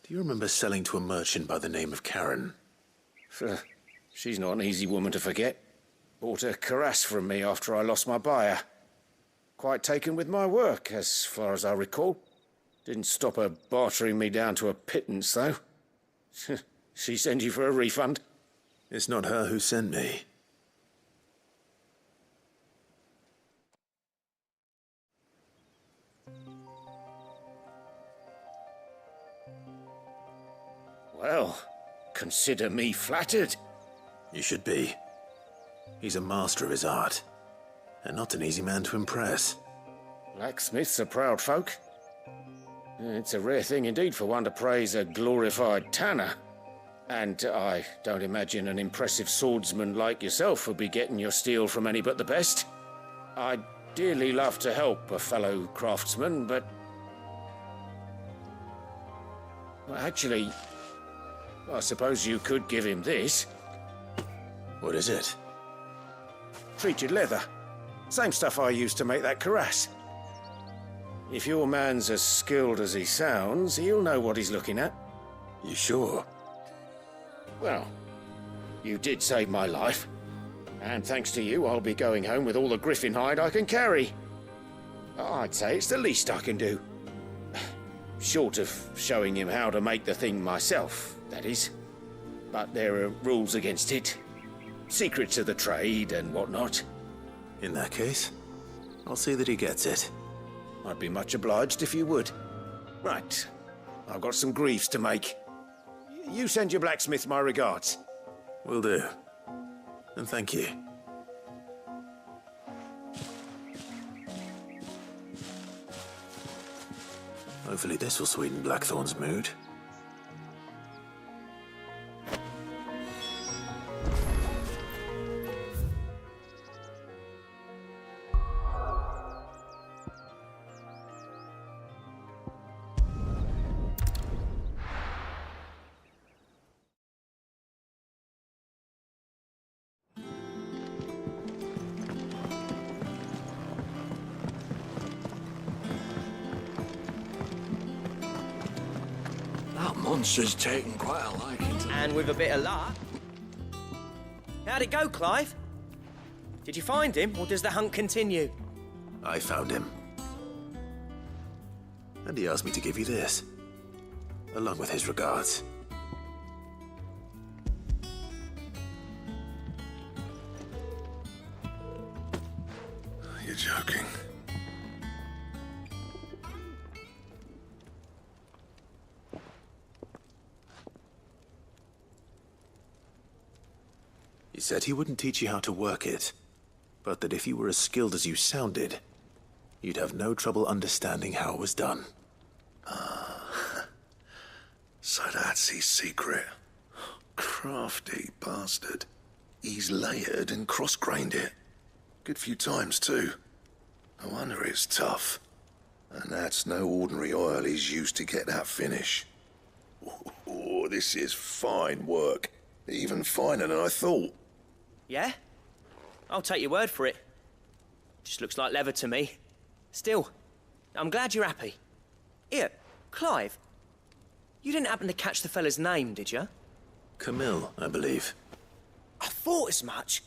Do you remember selling to a merchant by the name of Karen? She's not an easy woman to forget. Bought a cuirass from me after I lost my buyer. Quite taken with my work, as far as I recall. Didn't stop her bartering me down to a pittance, though. She sent you for a refund? It's not her who sent me. Well, consider me flattered. You should be. He's a master of his art, and not an easy man to impress. Blacksmiths are proud folk. It's a rare thing indeed for one to praise a glorified tanner. And I don't imagine an impressive swordsman like yourself would be getting your steel from any but the best. I'd dearly love to help a fellow craftsman, but... well, actually, I suppose you could give him this. What is it? Treated leather. Same stuff I used to make that cuirass. If your man's as skilled as he sounds, he'll know what he's looking at. You sure? Well, you did save my life. And thanks to you, I'll be going home with all the griffin hide I can carry. I'd say it's the least I can do. Short of showing him how to make the thing myself, that is. But there are rules against it. Secrets of the trade and whatnot. In that case, I'll see that he gets it. I'd be much obliged if you would. Right. I've got some greaves to make. You send your blacksmith my regards. Will do. And thank you. Hopefully this will sweeten Blackthorn's mood. Monster's taken quite a liking to... And with a bit of luck. How'd it go, Clive? Did you find him, or does the hunt continue? I found him. And he asked me to give you this, along with his regards. You're joking. He said he wouldn't teach you how to work it, but that if you were as skilled as you sounded, you'd have no trouble understanding how it was done. So that's his secret. Crafty bastard. He's layered and cross-grained it. Good few times, too. No wonder it's tough. And that's no ordinary oil he's used to get that finish. Oh, this is fine work. Even finer than I thought. Yeah? I'll take your word for it. Just looks like leather to me. Still, I'm glad you're happy. Here, Clive. You didn't happen to catch the fella's name, did you? Camille, I believe. I thought as much.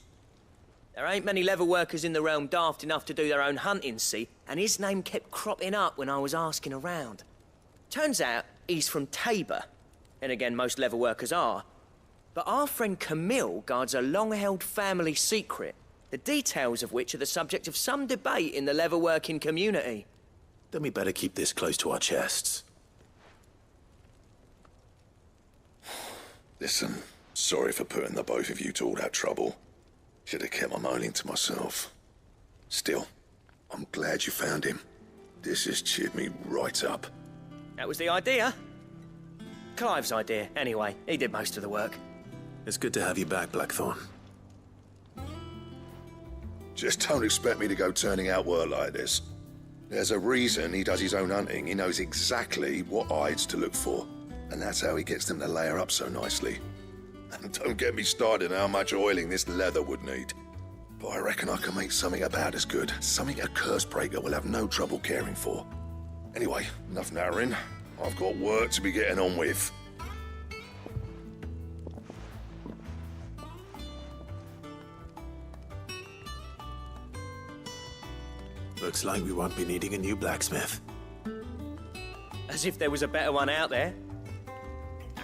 There ain't many leather workers in the realm daft enough to do their own hunting, see? And his name kept cropping up when I was asking around. Turns out he's from Tabor. And again, most leather workers are. But our friend Camille guards a long-held family secret, the details of which are the subject of some debate in the leather-working community. Then we better keep this close to our chests. Listen, sorry for putting the both of you to all that trouble. Should have kept my moaning to myself. Still, I'm glad you found him. This has cheered me right up. That was the idea. Clive's idea, anyway. He did most of the work. It's good to have you back, Blackthorn. Just don't expect me to go turning out work like this. There's a reason he does his own hunting. He knows exactly what hides to look for. And that's how he gets them to layer up so nicely. And don't get me started on how much oiling this leather would need. But I reckon I can make something about as good. Something a Cursebreaker will have no trouble caring for. Anyway, enough nattering. I've got work to be getting on with. Looks like we won't be needing a new blacksmith. As if there was a better one out there.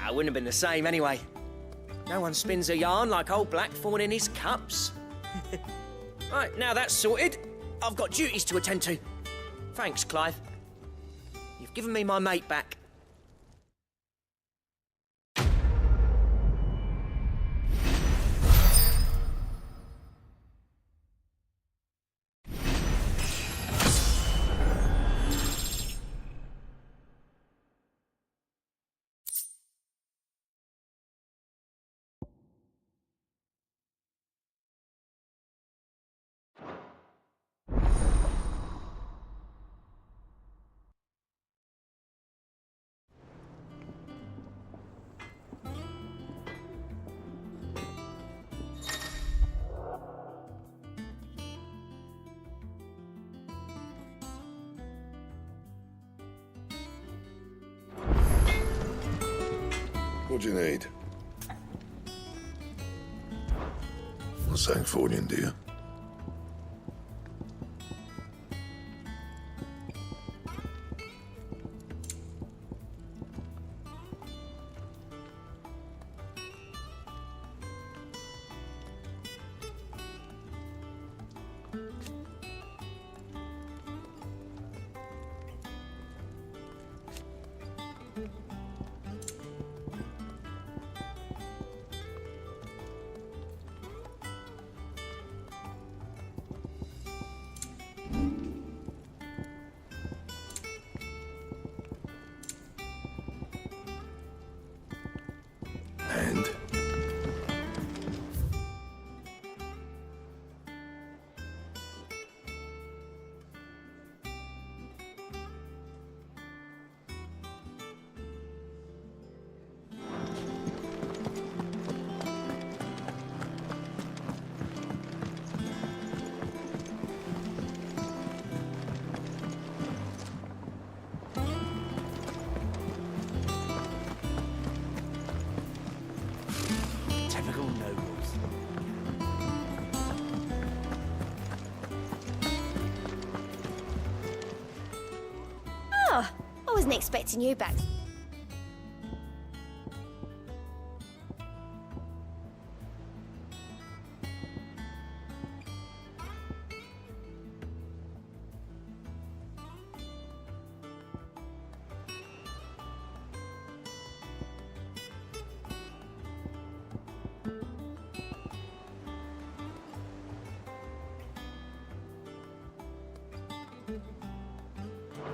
It wouldn't have been the same anyway. No one spins a yarn like old Blackthorn in his cups. Right, now that's sorted, I've got duties to attend to. Thanks, Clive. You've given me my mate back. What do you need? Want something for you, do you? And? Oh, I wasn't expecting you back.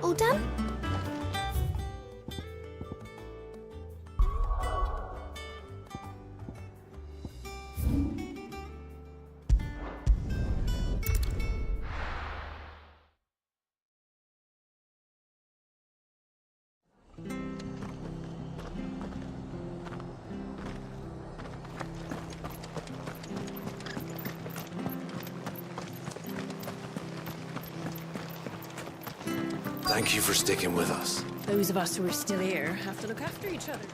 All done? Thank you for sticking with us. Those of us who are still here have to look after each other.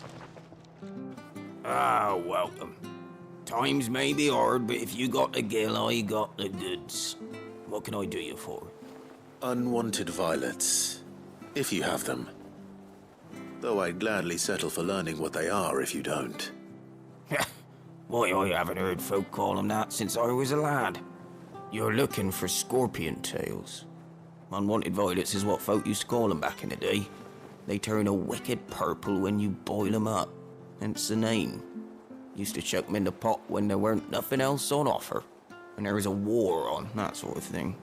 Ah, welcome. Times may be hard, but if you got the gill, I got the goods. What can I do you for? Unwanted violets, if you have them. Though I'd gladly settle for learning what they are if you don't. Why, I haven't heard folk call them that since I was a lad. You're looking for scorpion tails. Unwanted violets is what folk used to call them back in the day. They turn a wicked purple when you boil them up, hence the name. Used to chuck 'em in the pot when there weren't nothing else on offer. When there was a war on, that sort of thing.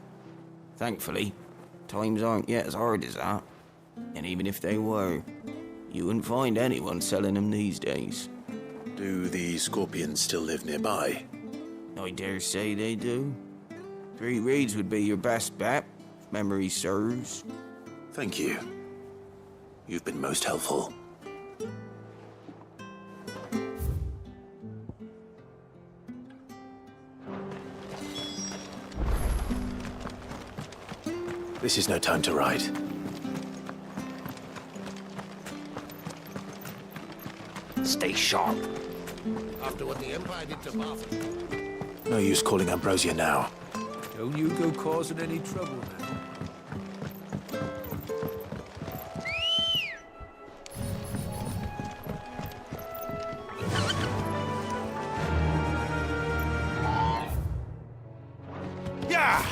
Thankfully, times aren't yet as hard as that. And even if they were, you wouldn't find anyone selling them these days. Do the scorpions still live nearby? I dare say they do. 3 Reeds would be your best bet, if memory serves. Thank you. You've been most helpful. This is no time to ride. Stay sharp. After what the Empire did to Bath. No use calling Ambrosia now. Don't you go causing any trouble now. Yeah!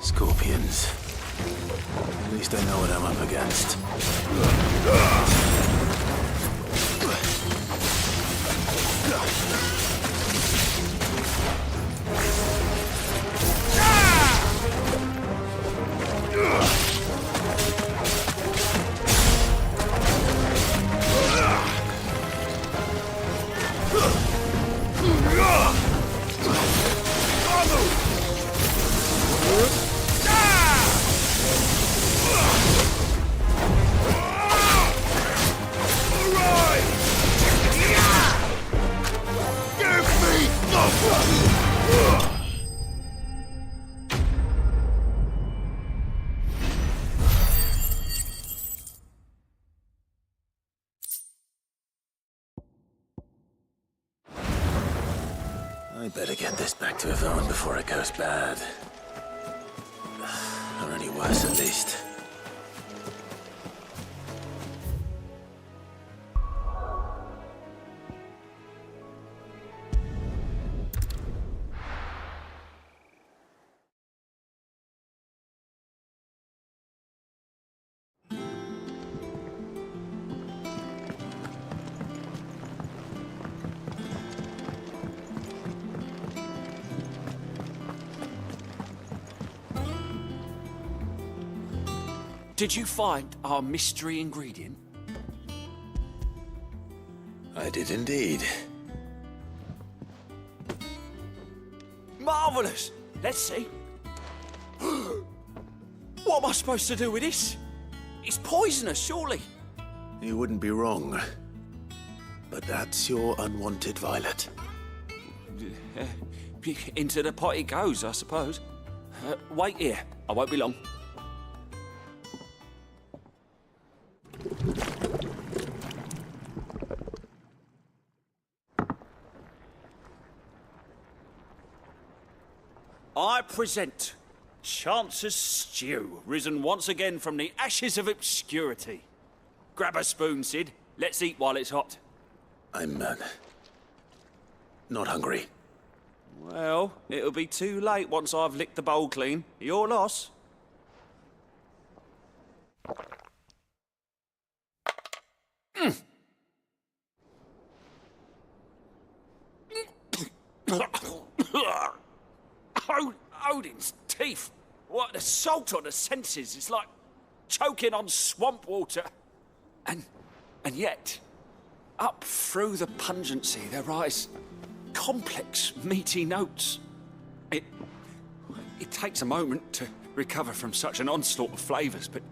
Scorpions. At least I know what I'm up against. I better get this back to Yvonne before it goes bad. Or any worse, at least. Did you find our mystery ingredient? I did indeed. Marvellous! Let's see. What am I supposed to do with this? It's poisonous, surely. You wouldn't be wrong. But that's your unwanted violet. Into the pot it goes, I suppose. Wait here. I won't be long. I present Chance's Stew, risen once again from the ashes of obscurity. Grab a spoon, Sid. Let's eat while it's hot. I'm, not hungry. Well, it'll be too late once I've licked the bowl clean. Your loss. Odin's teeth. What, the salt on the senses. It's like choking on swamp water. And yet, up through the pungency, there rise complex, meaty notes. It takes a moment to recover from such an onslaught of flavours, but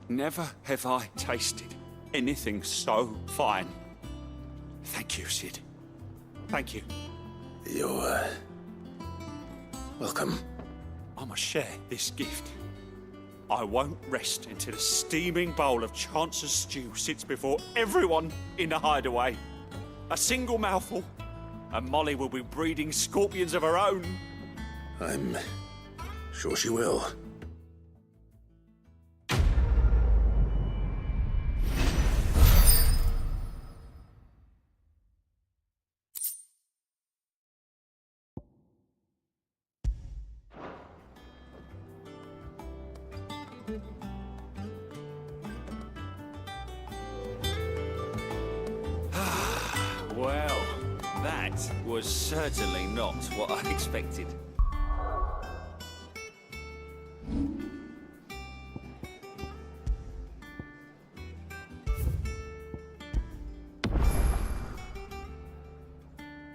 never have I tasted anything so fine. Thank you, Sid. Thank you. You're, welcome. I must share this gift. I won't rest until a steaming bowl of Chance's stew sits before everyone in the hideaway. A single mouthful, and Molly will be breeding scorpions of her own. I'm sure she will. Well, that was certainly not what I expected.